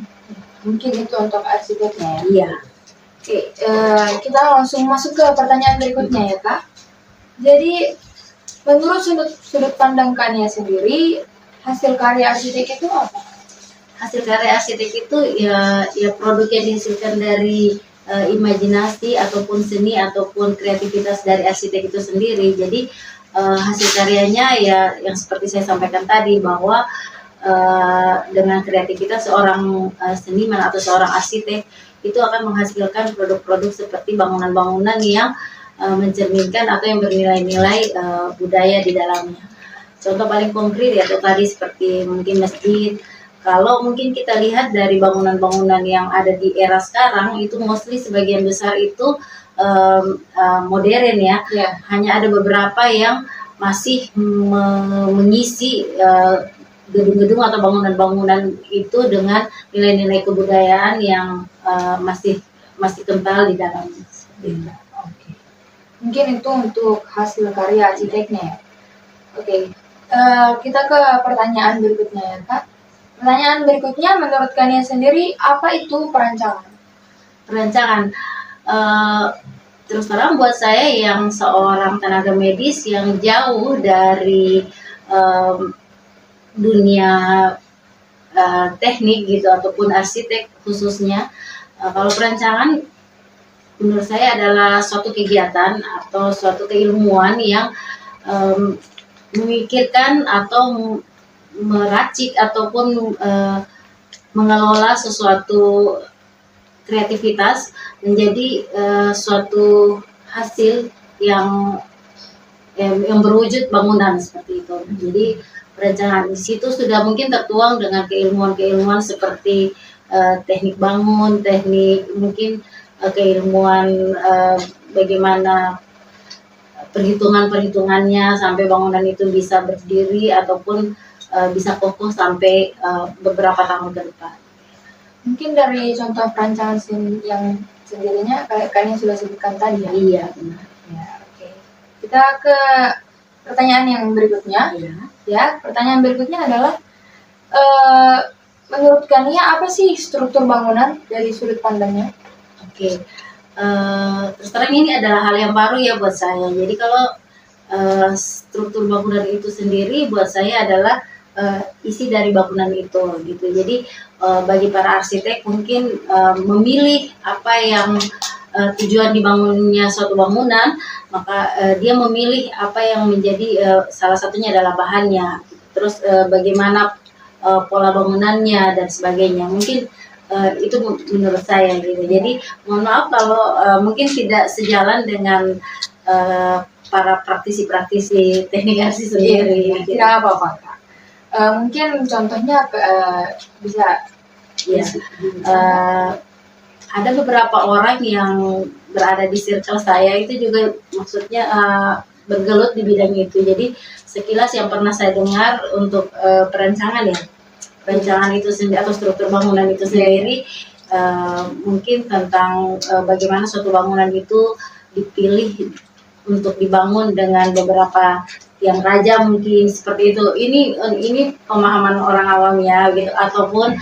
Mungkin itu untuk arsiteknya ya? Iya. Oke, kita langsung masuk ke pertanyaan berikutnya ya Kak. Jadi menurut sudut pandang Kania sendiri, hasil karya arsitek itu apa? Hasil karya arsitek itu ya produk yang dihasilkan dari imajinasi ataupun seni ataupun kreativitas dari arsitek itu sendiri. Jadi hasil karyanya ya yang seperti saya sampaikan tadi bahwa dengan kreativitas seorang seniman atau seorang arsitek itu akan menghasilkan produk-produk seperti bangunan-bangunan yang mencerminkan atau yang bernilai-nilai budaya di dalamnya. Contoh paling konkret ya tadi seperti mungkin masjid. Kalau mungkin kita lihat dari bangunan-bangunan yang ada di era sekarang itu mostly sebagian besar itu modern ya. Hanya ada beberapa yang masih mengisi gedung-gedung atau bangunan-bangunan itu dengan nilai-nilai kebudayaan yang masih kental di dalamnya. Oke. Mungkin itu untuk hasil karya arsiteknya ya. Oke. Kita ke pertanyaan berikutnya ya Kak. Pertanyaan berikutnya, menurut Kania sendiri apa itu perancangan? Perancangan, terus terang buat saya yang seorang tenaga medis yang jauh dari dunia teknik gitu ataupun arsitek khususnya, kalau perancangan menurut saya adalah suatu kegiatan atau suatu keilmuan yang memikirkan atau meracik ataupun mengelola sesuatu kreativitas menjadi suatu hasil yang berwujud bangunan seperti itu. Jadi perencanaan di situ sudah mungkin tertuang dengan keilmuan-keilmuan seperti teknik bangun, teknik mungkin keilmuan bagaimana perhitungannya sampai bangunan itu bisa berdiri ataupun bisa kokoh sampai beberapa tahun ke depan. Mungkin dari contoh perancangan yang sendirinya kalian sudah sebutkan tadi ya? Iya, benar. Ya, oke. Kita ke pertanyaan yang berikutnya. Ya, pertanyaan berikutnya adalah menurut Kania apa sih struktur bangunan dari sudut pandangnya? Oke. Terus terang ini adalah hal yang baru ya buat saya. Jadi kalau struktur bangunan itu sendiri buat saya adalah isi dari bangunan itu gitu. Jadi bagi para arsitek mungkin memilih apa yang tujuan dibangunnya suatu bangunan, maka dia memilih apa yang menjadi salah satunya adalah bahannya. Terus bagaimana pola bangunannya dan sebagainya. Mungkin itu menurut saya gitu. Jadi mohon maaf kalau mungkin tidak sejalan dengan para praktisi-praktisi teknik arsi sendiri. Tidak apa-apa. Mungkin contohnya bisa ya. Ada beberapa orang yang berada di circle saya itu juga maksudnya bergelut di bidang itu. Jadi sekilas yang pernah saya dengar untuk perancangan itu sendiri atau struktur bangunan itu sendiri, mungkin tentang bagaimana suatu bangunan itu dipilih untuk dibangun dengan beberapa yang raja mungkin seperti itu. Ini pemahaman orang awam ya gitu, ataupun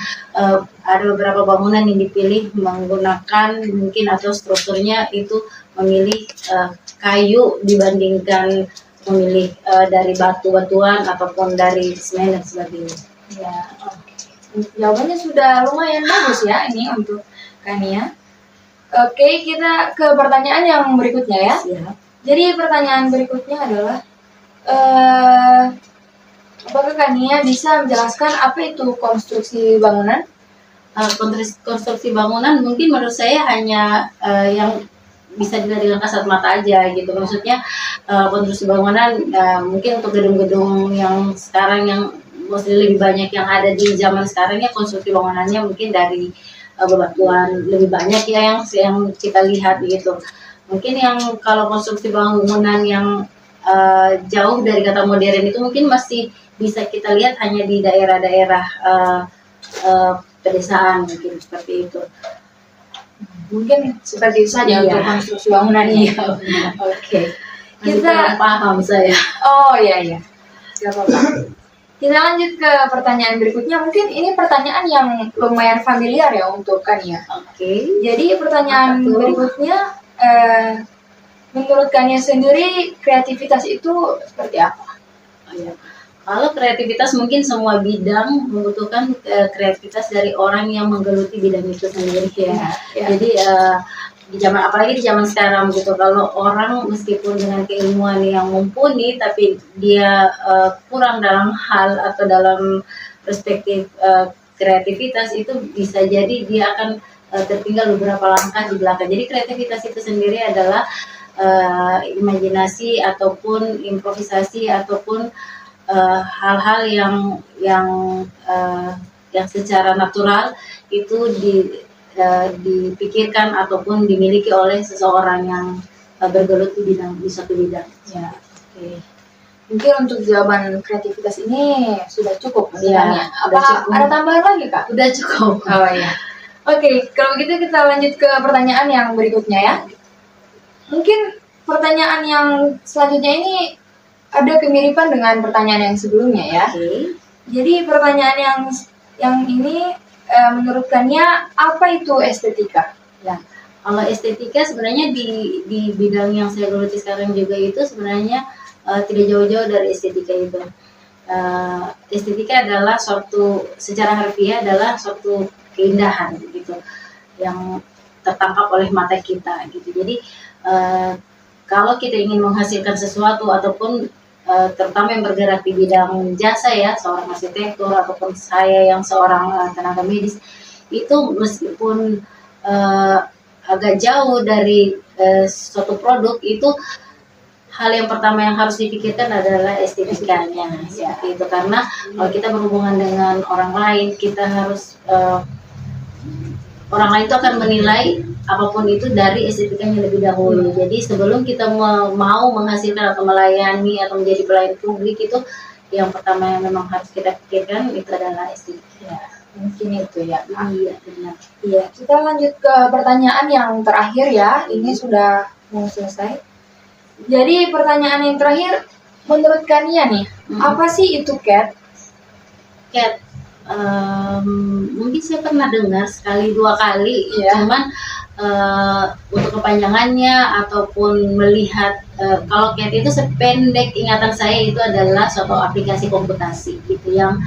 ada beberapa bangunan yang dipilih menggunakan mungkin atau strukturnya itu memilih kayu dibandingkan memilih dari batu-batuan ataupun dari semen dan sebagainya. Ya, jawabannya sudah lumayan bagus ya ini untuk Kania. Oke, kita ke pertanyaan yang berikutnya ya. Siap. Jadi pertanyaan berikutnya adalah apakah Kania bisa menjelaskan apa itu konstruksi bangunan? Konstruksi bangunan mungkin menurut saya hanya yang bisa dilihat dengan kasat mata aja gitu. Maksudnya konstruksi bangunan mungkin untuk gedung-gedung yang sekarang yang mostly lebih banyak yang ada di zaman sekarang ya, konstruksi bangunannya mungkin dari bebatuan lebih banyak ya yang kita lihat gitu. Mungkin yang kalau konstruksi bangunan yang jauh dari kata modern itu mungkin masih bisa kita lihat hanya di daerah-daerah pedesaan mungkin seperti itu. Mungkin seperti itu saja untuk konstruksi bangunan ini. Oke. Kita paham saya. Oh iya. Tidak apa-apa. Kita lanjut ke pertanyaan berikutnya. Mungkin ini pertanyaan yang lumayan familiar ya untuk Kania. Oke. Jadi pertanyaan berikutnya, menurut Kania sendiri kreativitas itu seperti apa? Oh, ya. Kalau kreativitas mungkin semua bidang membutuhkan kreativitas dari orang yang menggeluti bidang itu sendiri ya. Jadi apalagi di zaman sekarang gitu, kalau orang meskipun dengan keilmuan yang mumpuni tapi dia kurang dalam hal atau dalam perspektif kreativitas itu bisa jadi dia akan tertinggal beberapa langkah di belakang. Jadi kreativitas itu sendiri adalah imajinasi ataupun improvisasi ataupun hal-hal yang secara natural itu dipikirkan ataupun dimiliki oleh seseorang yang bergelut di satu bidang. Ya, oke. Mungkin untuk jawaban kreativitas ini sudah cukup Ya, sebenarnya. sudah Apa cukup. ada tambahan lagi, Kak? Udah cukup. Oh iya. Oke, kalau begitu kita lanjut ke pertanyaan yang berikutnya ya. Mungkin pertanyaan yang selanjutnya ini ada kemiripan dengan pertanyaan yang sebelumnya ya. Oke. Jadi pertanyaan yang ini menurut Kania apa itu estetika? Ya, kalau estetika sebenarnya di bidang yang saya geluti sekarang juga itu sebenarnya tidak jauh-jauh dari estetika itu. Estetika adalah secara harfiah adalah suatu keindahan gitu yang tertangkap oleh mata kita gitu. Jadi kalau kita ingin menghasilkan sesuatu ataupun terutama yang bergerak di bidang jasa ya, seorang arsitektur ataupun saya yang seorang tenaga medis, itu meskipun agak jauh dari suatu produk, itu hal yang pertama yang harus dipikirkan adalah estetikanya seperti itu. Karena kalau kita berhubungan dengan orang lain, kita harus orang lain itu akan menilai apapun itu dari estetikanya lebih dahulu. Jadi sebelum kita mau menghasilkan atau melayani atau menjadi pelayan publik, itu yang pertama yang memang harus kita pikirkan itu adalah estetika. Ya, mungkin itu ya. Iya, benar. Iya, kita lanjut ke pertanyaan yang terakhir ya. Ini sudah mau selesai. Jadi pertanyaan yang terakhir, menurut Kania nih, apa sih itu CAD? CAD, mungkin saya pernah dengar sekali dua kali, Iya. cuman untuk kepanjangannya ataupun melihat kalau CAD itu sependek ingatan saya itu adalah suatu aplikasi komputasi gitu yang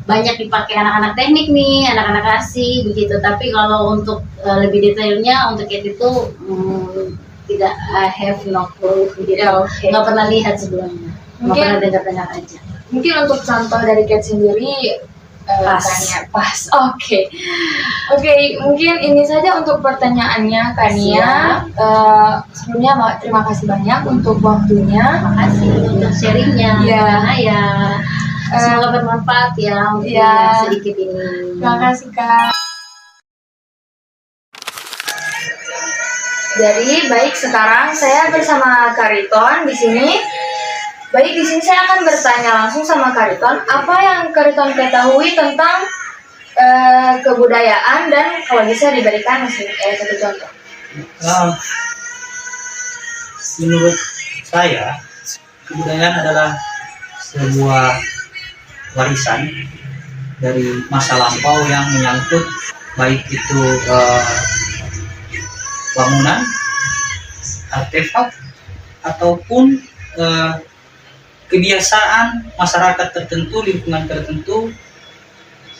banyak dipakai anak-anak teknik nih, anak-anak ASI begitu. Tapi kalau untuk lebih detailnya untuk CAD itu tidak, I have no clue gitu. Ya, oke. Nggak pernah lihat sebelumnya, nggak Mungkin- pernah dengar-dengar aja. Mungkin untuk contoh dari CAD sendiri, Pas. Kania pas. Oke. Oke, mungkin ini saja untuk pertanyaannya Kania. Sebelumnya terima kasih banyak untuk waktunya. Makasih untuk sharingnya. Iya. Karena ya semoga bermanfaat ya untuk Iya. yang sedikit ini. Terima kasih Kak. Jadi baik, sekarang saya bersama Kariton di sini. Baik, di sini saya akan bertanya langsung sama Kariton, apa yang Kariton ketahui tentang kebudayaan, dan kalau bisa diberikan satu contoh. Menurut saya, kebudayaan adalah sebuah warisan dari masa lampau yang menyangkut baik itu bangunan, artefak, ataupun kebiasaan masyarakat tertentu, lingkungan tertentu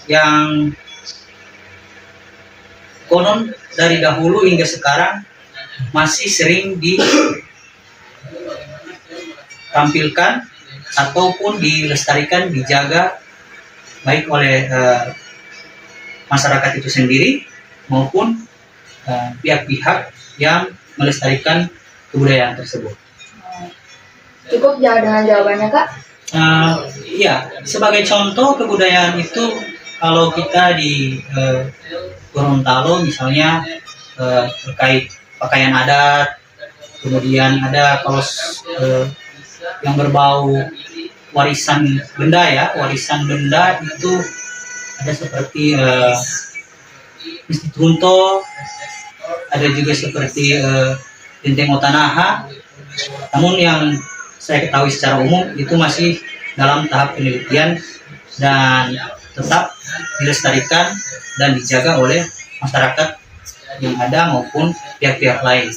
yang konon dari dahulu hingga sekarang masih sering ditampilkan ataupun dilestarikan, dijaga baik oleh masyarakat itu sendiri maupun pihak-pihak yang melestarikan kebudayaan tersebut. Cukup jawab dengan jawabannya Kak. Iya, sebagai contoh kebudayaan itu kalau kita di Gorontalo misalnya terkait pakaian adat, kemudian ada kalau yang berbau warisan benda ya, warisan benda itu ada seperti Misti Trunto, ada juga seperti Genteng Otanaha. Namun yang saya ketahui secara umum itu masih dalam tahap penelitian dan tetap dilestarikan dan dijaga oleh masyarakat yang ada maupun pihak-pihak lain.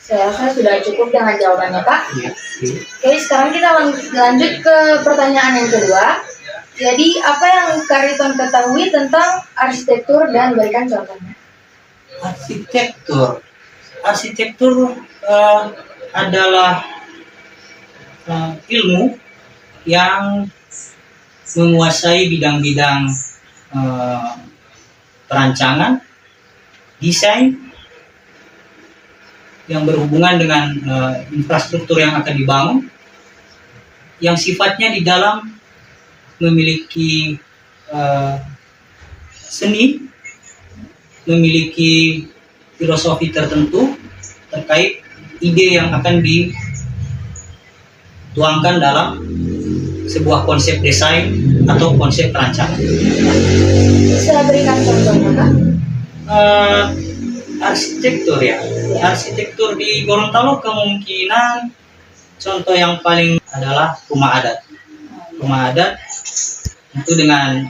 Saya rasa sudah cukup dengan jawabannya Kak. Ya, Oke, sekarang kita lanjut ke pertanyaan yang kedua. Jadi, apa yang Kariton ketahui tentang arsitektur dan berikan contohnya? Arsitektur adalah ilmu yang menguasai bidang-bidang perancangan, desain yang berhubungan dengan infrastruktur yang akan dibangun, yang sifatnya di dalam memiliki seni, memiliki filosofi tertentu terkait ide yang akan dituangkan dalam sebuah konsep desain atau konsep perancangan. Bisa berikan contohnya, Kak? Arsitektur ya. Arsitektur di Gorontalo kemungkinan contoh yang paling adalah rumah adat. Rumah adat itu dengan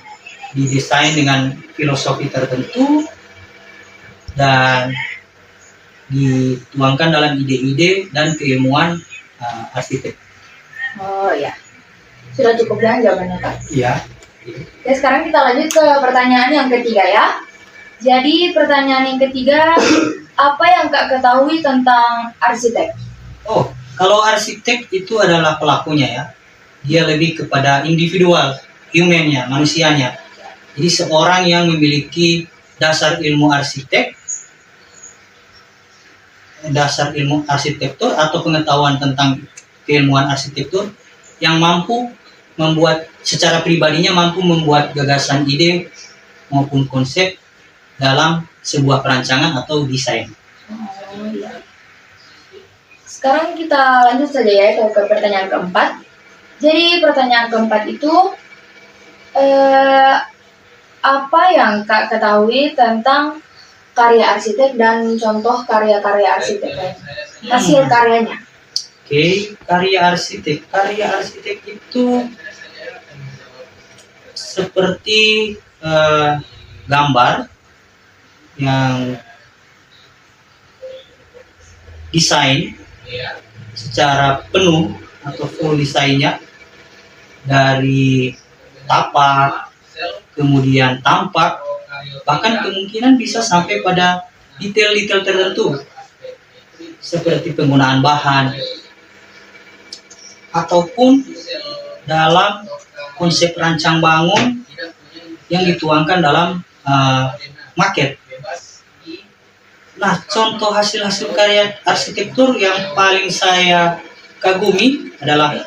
didesain dengan filosofi tertentu dan dituangkan dalam ide-ide dan keilmuan arsitek. Oh ya, sudah cukup dan jawabannya, Kak. Iya. Oke, sekarang kita lanjut ke pertanyaan yang ketiga ya. Jadi pertanyaan yang ketiga, apa yang Kak ketahui tentang arsitek? Oh, kalau arsitek itu adalah pelakunya ya. Dia lebih kepada individual, humannya, manusianya. Jadi seorang yang memiliki dasar ilmu arsitektur atau pengetahuan tentang keilmuan arsitektur yang mampu membuat secara pribadinya mampu membuat gagasan ide maupun konsep dalam sebuah perancangan atau desain. Oh, ya. Sekarang kita lanjut saja ya ke pertanyaan keempat. Jadi pertanyaan keempat itu apa yang Kak ketahui tentang karya arsitek dan contoh karya-karya arsitek lainnya? Hasil karyanya. Oke, karya arsitek. Karya arsitek itu seperti gambar yang desain secara penuh atau full desainnya dari tapak, kemudian tampak, bahkan kemungkinan bisa sampai pada detail-detail tertentu seperti penggunaan bahan ataupun dalam konsep rancang bangun yang dituangkan dalam maket. Nah, contoh hasil-hasil karya arsitektur yang paling saya kagumi adalah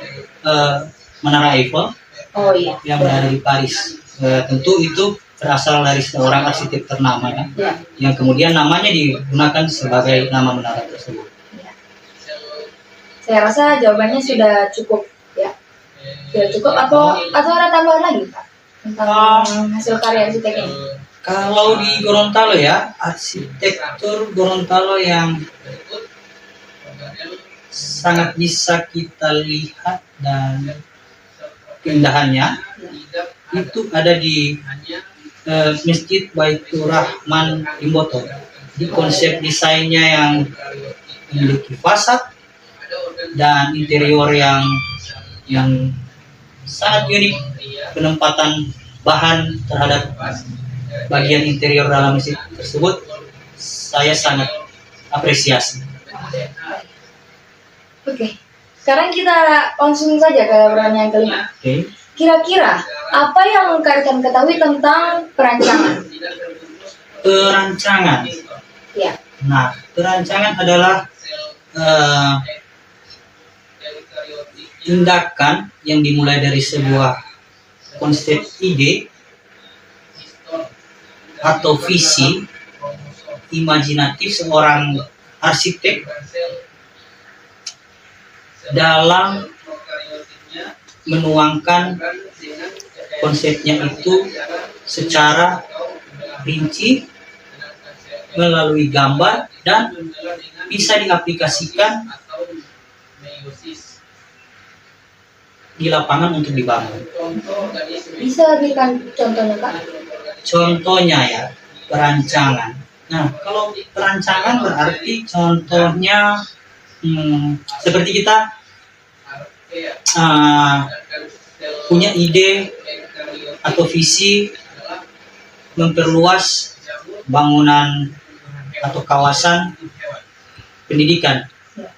Menara Eiffel Oh iya. yang berada di Paris. Tentu itu berasal dari seorang arsitek ternama ya, yang kemudian namanya digunakan sebagai nama menara tersebut. Saya rasa jawabannya sudah cukup ya. Sudah cukup atau ada tambahan lagi, Pak, tentang hasil karya arsitek ini? Kalau di Gorontalo ya, arsitektur Gorontalo yang sangat bisa kita lihat dan keindahannya itu ada di Masjid Baitur Rahman Limboto. Di konsep desainnya yang memiliki fasad dan interior yang sangat unik, penempatan bahan terhadap bagian interior dalam masjid tersebut saya sangat apresiasi. Oke. Sekarang kita langsung saja ke pertanyaan kelima. Oke. Kira-kira apa yang kalian ketahui tentang perancangan? Perancangan. Ya. Nah, perancangan adalah tindakan yang dimulai dari sebuah konsep ide atau visi imajinatif seorang arsitek dalam menuangkan konsepnya itu secara rinci melalui gambar dan bisa diaplikasikan di lapangan untuk dibangun. Bisa berikan contohnya, Kak? Contohnya ya, perancangan. Nah, kalau perancangan berarti contohnya seperti kita punya ide atau visi memperluas bangunan atau kawasan pendidikan.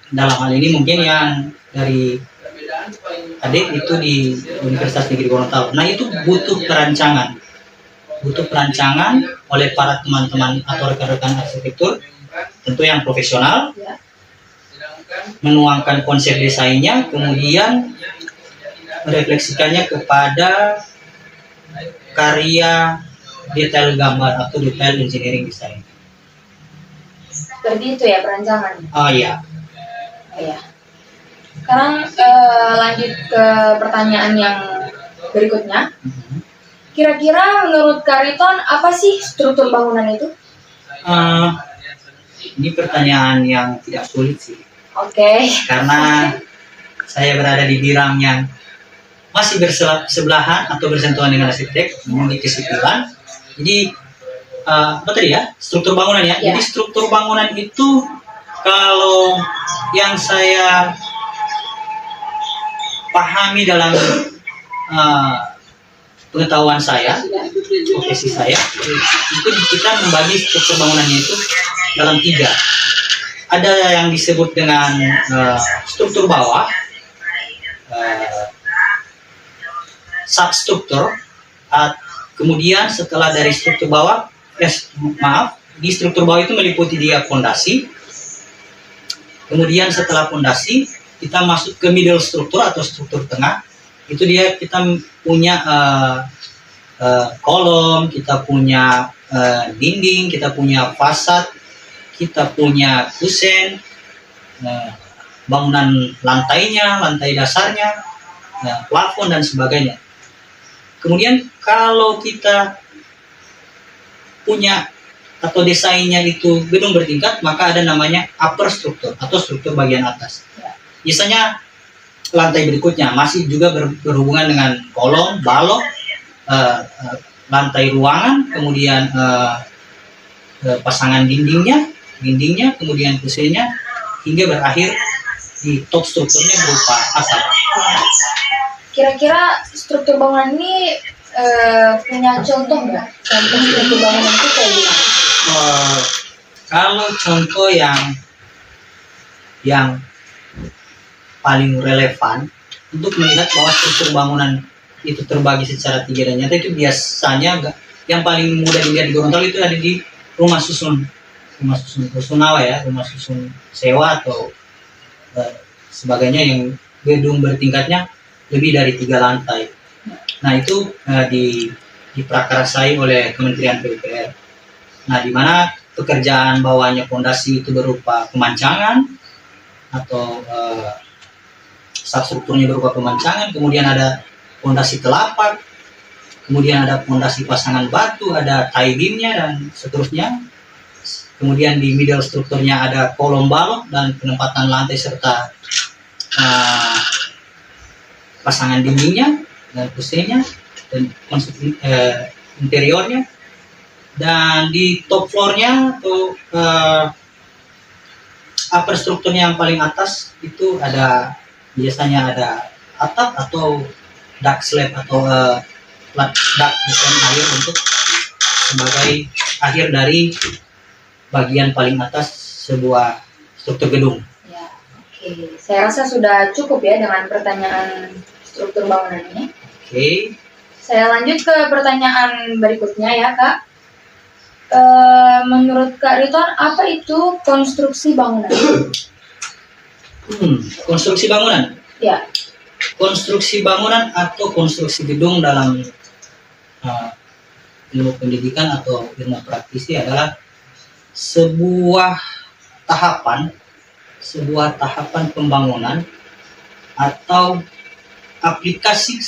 Dalam hal ini mungkin yang dari adik itu di Universitas Negeri Gorontalo. Nah itu butuh perancangan oleh para teman-teman atau rekan-rekan arsitektur, tentu yang profesional, menuangkan konsep desainnya, kemudian merefleksikannya kepada karya detail gambar atau detail engineering design. Seperti itu ya perancangan. Oh iya. Iya. Sekarang lanjut ke pertanyaan yang berikutnya. Kira-kira menurut Kak Riton apa sih struktur bangunan itu? Ini pertanyaan yang tidak sulit sih. Oke. Karena saya berada di bidang yang masih bersebelahan atau bersentuhan dengan arsitek, di kesipilan. Jadi apa tadi ya? Struktur bangunan ya. Ya. Jadi struktur bangunan itu kalau yang saya pahami dalam pengetahuan saya, profesi saya, itu kita membagi struktur bangunannya itu dalam 3. Ada yang disebut dengan struktur bawah, substruktur, kemudian setelah dari struktur bawah, di struktur bawah itu meliputi dia fondasi, kemudian setelah fondasi kita masuk ke middle struktur atau struktur tengah. Itu dia kita punya kolom, kita punya dinding, kita punya fasad, kita punya kusen, bangunan lantainya, lantai dasarnya, plafon dan sebagainya. Kemudian kalau kita punya atau desainnya itu gedung bertingkat, maka ada namanya upper struktur atau struktur bagian atas. Biasanya lantai berikutnya masih juga berhubungan dengan kolom, balok, lantai ruangan, kemudian pasangan dindingnya, kemudian kusennya, hingga berakhir di top strukturnya berupa atap. Kira-kira struktur bangunan ini punya contoh nggak? Contoh struktur bangunan itu kayak gimana? Kalau contoh yang paling relevan untuk melihat bahwa struktur bangunan itu terbagi secara 3 dan nyata, itu biasanya yang paling mudah dilihat di Gorontalo itu ada di rumah susun rusunawa ya, rumah susun sewa atau sebagainya yang gedung bertingkatnya lebih dari 3 lantai. Nah itu diprakarsai oleh Kementerian PUPR. Nah di mana pekerjaan bawahnya fondasi itu berupa pemancangan atau substrukturnya berupa pemancangan, kemudian ada fondasi telapak, kemudian ada fondasi pasangan batu, ada tie beam-nya dan seterusnya. Kemudian di middle strukturnya ada kolom balok dan penempatan lantai serta pasangan dindingnya dan kusennya dan interiornya. Dan di top floor-nya atau upper strukturnya yang paling atas itu biasanya ada atap atau duct slab atau flat duct air untuk sebagai akhir dari bagian paling atas sebuah struktur gedung. Ya, oke. Saya rasa sudah cukup ya dengan pertanyaan struktur bangunan ini. Oke. Saya lanjut ke pertanyaan berikutnya ya Kak. Menurut Kak Riton, apa itu konstruksi bangunan? Konstruksi bangunan. Ya. Konstruksi bangunan atau konstruksi gedung dalam ilmu pendidikan atau ilmu praktisi adalah sebuah tahapan pembangunan atau aplikasi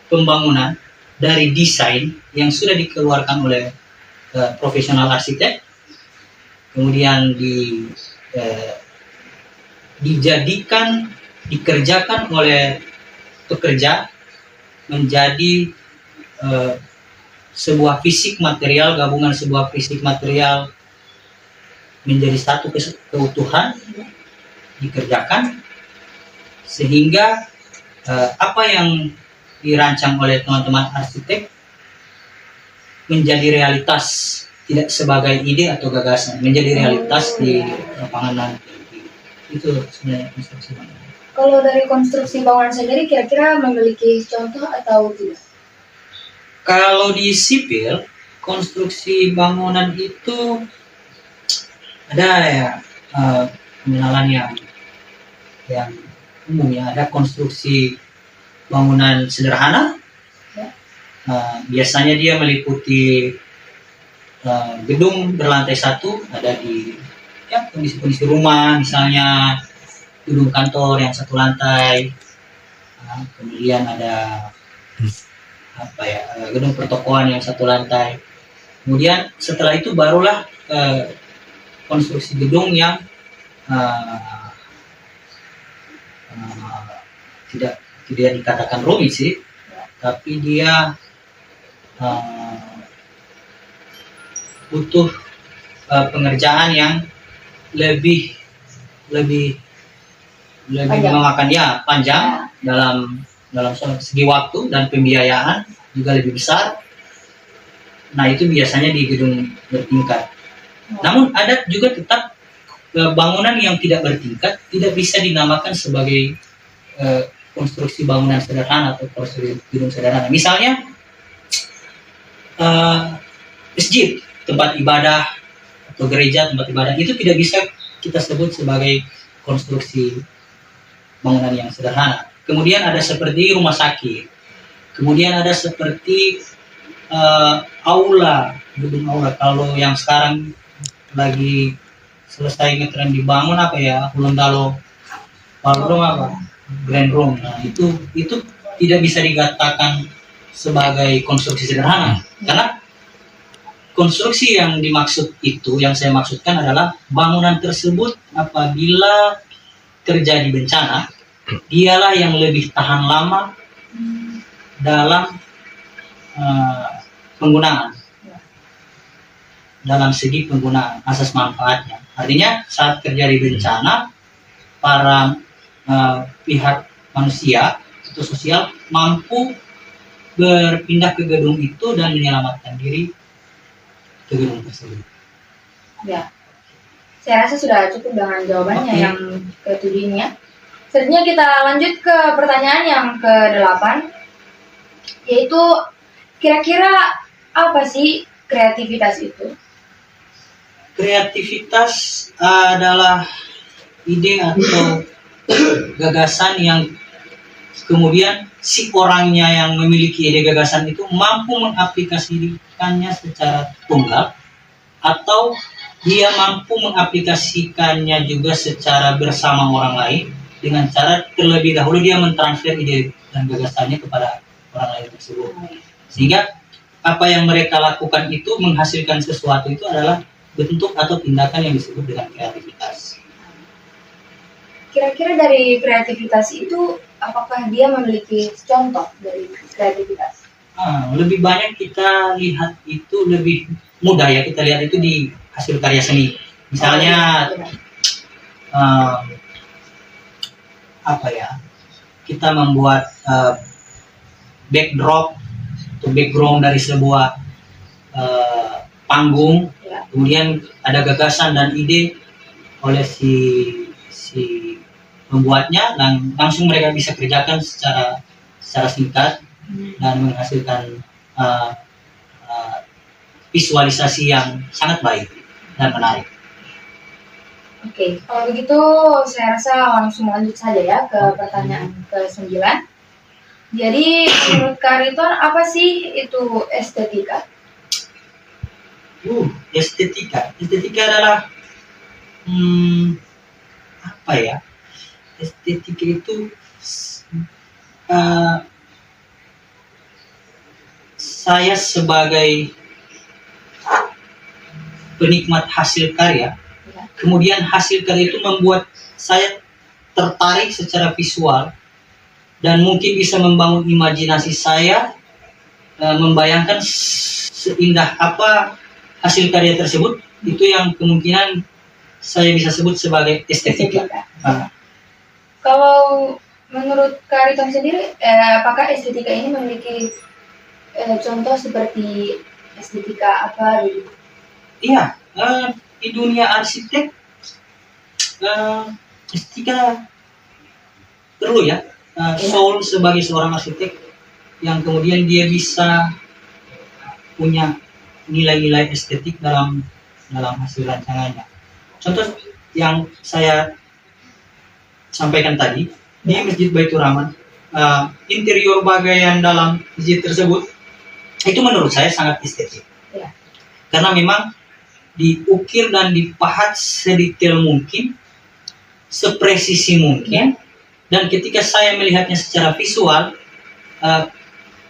pembangunan dari desain yang sudah dikeluarkan oleh profesional arsitek, kemudian dikerjakan oleh pekerja menjadi sebuah fisik material, gabungan sebuah fisik material menjadi satu keutuhan, dikerjakan sehingga apa yang dirancang oleh teman-teman arsitek menjadi realitas, tidak sebagai ide atau gagasan, menjadi realitas di lapangan nanti. Itu sebenarnya konstruksi bangunan. Kalau dari konstruksi bangunan sendiri kira-kira memiliki contoh atau tidak? Kalau di sipil, konstruksi bangunan itu ada ya pengenalan yang umum ya. Ada konstruksi bangunan sederhana. Biasanya dia meliputi gedung berlantai satu, ada di ya kondisi rumah, misalnya gedung kantor yang satu lantai. Kemudian ada gedung pertokoan yang satu lantai. Kemudian setelah itu barulah konstruksi gedung yang tidak dikatakan rumit sih, tapi dia butuh pengerjaan yang lebih memakan panjang dalam segi waktu, dan pembiayaan juga lebih besar. Nah, itu biasanya di gedung bertingkat. Namun ada juga tetap bangunan yang tidak bertingkat, tidak bisa dinamakan sebagai konstruksi bangunan sederhana atau konstruksi gedung sederhana. Misalnya masjid, tempat ibadah, atau gereja, tempat ibadah, itu tidak bisa kita sebut sebagai konstruksi bangunan yang sederhana. Kemudian ada seperti rumah sakit, kemudian ada seperti aula, gedung aula. Kalau yang sekarang lagi selesai ngetren dibangun Hulundalo Ballroom Grand Room. Nah, itu tidak bisa dikatakan sebagai konstruksi sederhana, karena konstruksi yang dimaksud itu, yang saya maksudkan adalah bangunan tersebut apabila terjadi bencana, dialah yang lebih tahan lama dalam penggunaan, dalam segi penggunaan asas manfaatnya. Artinya saat terjadi bencana, para pihak manusia atau sosial mampu berpindah ke gedung itu dan menyelamatkan diri ke gedung tersebut. Ya, saya rasa sudah cukup dengan jawabannya yang ke-7 ini ya. Selanjutnya kita lanjut ke pertanyaan yang ke-8, yaitu kira-kira apa sih kreativitas itu? Kreativitas adalah ide atau gagasan yang kemudian si orangnya yang memiliki ide gagasan itu mampu mengaplikasikannya secara tunggal, atau dia mampu mengaplikasikannya juga secara bersama orang lain, dengan cara terlebih dahulu dia mentransfer ide dan gagasannya kepada orang lain tersebut. Sehingga apa yang mereka lakukan itu menghasilkan sesuatu, itu adalah bentuk atau tindakan yang disebut dengan kreativitas. Kira-kira dari kreativitas itu, apakah dia memiliki contoh dari kreativitas? Lebih banyak kita lihat itu lebih mudah ya, kita lihat itu di hasil karya seni. Misalnya kita membuat backdrop atau background dari sebuah panggung, kemudian ada gagasan dan ide oleh si pembuatnya, dan langsung mereka bisa kerjakan secara singkat dan menghasilkan visualisasi yang sangat baik dan menarik. Oke, kalau begitu saya rasa langsung lanjut saja ya ke pertanyaan ke-9. Jadi menurut Kariton, apa sih itu estetika? Estetika adalah estetika itu saya sebagai penikmat hasil karya, kemudian hasil karya itu membuat saya tertarik secara visual dan mungkin bisa membangun imajinasi saya, membayangkan seindah apa hasil karya tersebut, itu yang kemungkinan saya bisa sebut sebagai estetika. Kalau menurut Kariton sendiri, apakah estetika ini memiliki contoh seperti estetika apa gitu? Iya, di dunia arsitek estetika perlu ya soul sebagai seorang arsitek yang kemudian dia bisa punya nilai-nilai estetik dalam hasil rancangannya. Contoh yang saya sampaikan tadi di Masjid Baitur Rahman, interior bagian dalam masjid tersebut itu menurut saya sangat estetik. Ya. Karena memang diukir dan dipahat sedetail mungkin, sepresisi mungkin, dan ketika saya melihatnya secara visual,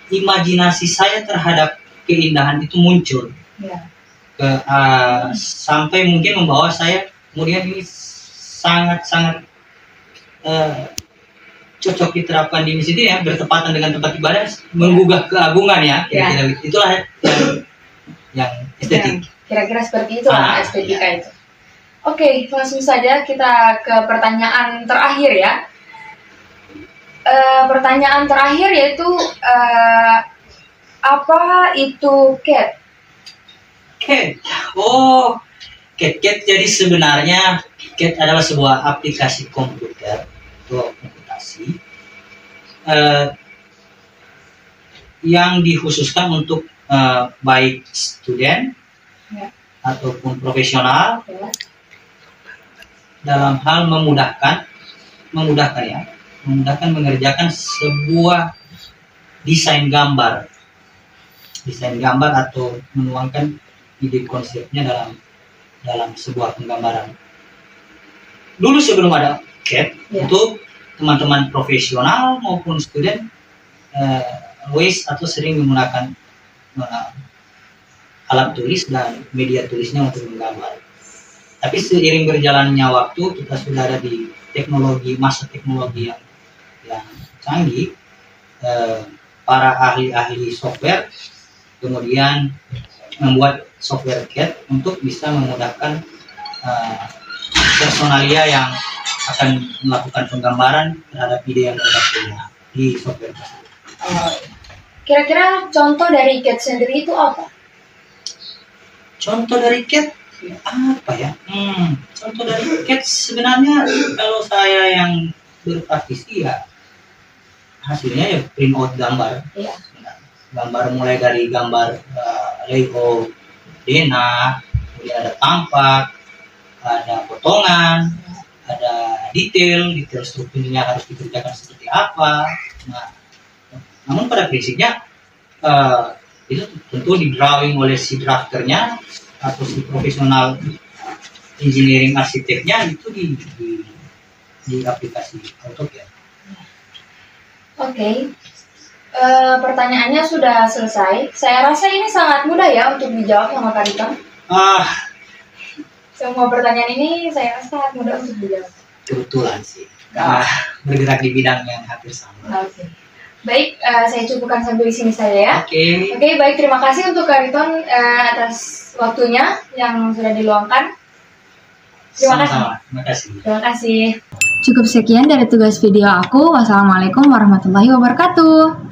imajinasi saya terhadap keindahan itu muncul. Ya. Sampai mungkin membawa saya kemudian ini sangat-sangat cocok diterapkan di masjid ini ya, bertepatan dengan tempat ibadah, menggugah keagungan ya, kira-kira itulah yang estetik. Kira-kira seperti itu estetika itu. Oke, langsung saja kita ke pertanyaan terakhir ya. Pertanyaan terakhir yaitu apa itu CAD? CAD. Oh, CAD. Jadi sebenarnya CAD adalah sebuah aplikasi komputer atau komputasi yang dikhususkan untuk baik student ataupun profesional dalam hal memudahkan mengerjakan sebuah desain gambar atau menuangkan ide konsepnya dalam sebuah penggambaran. Dulu sebelum ada CAD, untuk teman-teman profesional maupun student always atau sering menggunakan alat tulis dan media tulisnya untuk menggambar. Tapi seiring berjalannya waktu, kita sudah ada di masa teknologi yang canggih. Para ahli software kemudian membuat software CAD untuk bisa memudahkan personalia yang akan melakukan penggambaran terhadap ide yang mereka punya di software tersebut. Kira-kira contoh dari CAD sendiri itu apa? Contoh dari CAD apa ya? Contoh dari CAD sebenarnya kalau saya yang berpraktisi ya hasilnya ya print out gambar. Iya. Gambar mulai dari gambar layout, denah, kemudian ada tampak, ada potongan, ada detail strukturnya harus dikerjakan seperti apa. Nah, namun pada prinsipnya itu tentu di drawing oleh si drafternya atau si profesional engineering arsiteknya itu di aplikasi AutoCAD. Oke. Pertanyaannya sudah selesai. Saya rasa ini sangat mudah ya untuk dijawab sama Kak Riton. Semua pertanyaan ini saya rasa sangat mudah untuk dijawab. Kebetulan sih. Bergerak di bidang yang hampir sama. Oke. Baik, saya cukupkan sampai di sini saja ya. Oke. Baik, terima kasih untuk Kak Riton atas waktunya yang sudah diluangkan. Terima kasih. Terima kasih. Terima kasih. Cukup sekian dari tugas video aku. Wassalamualaikum warahmatullahi wabarakatuh.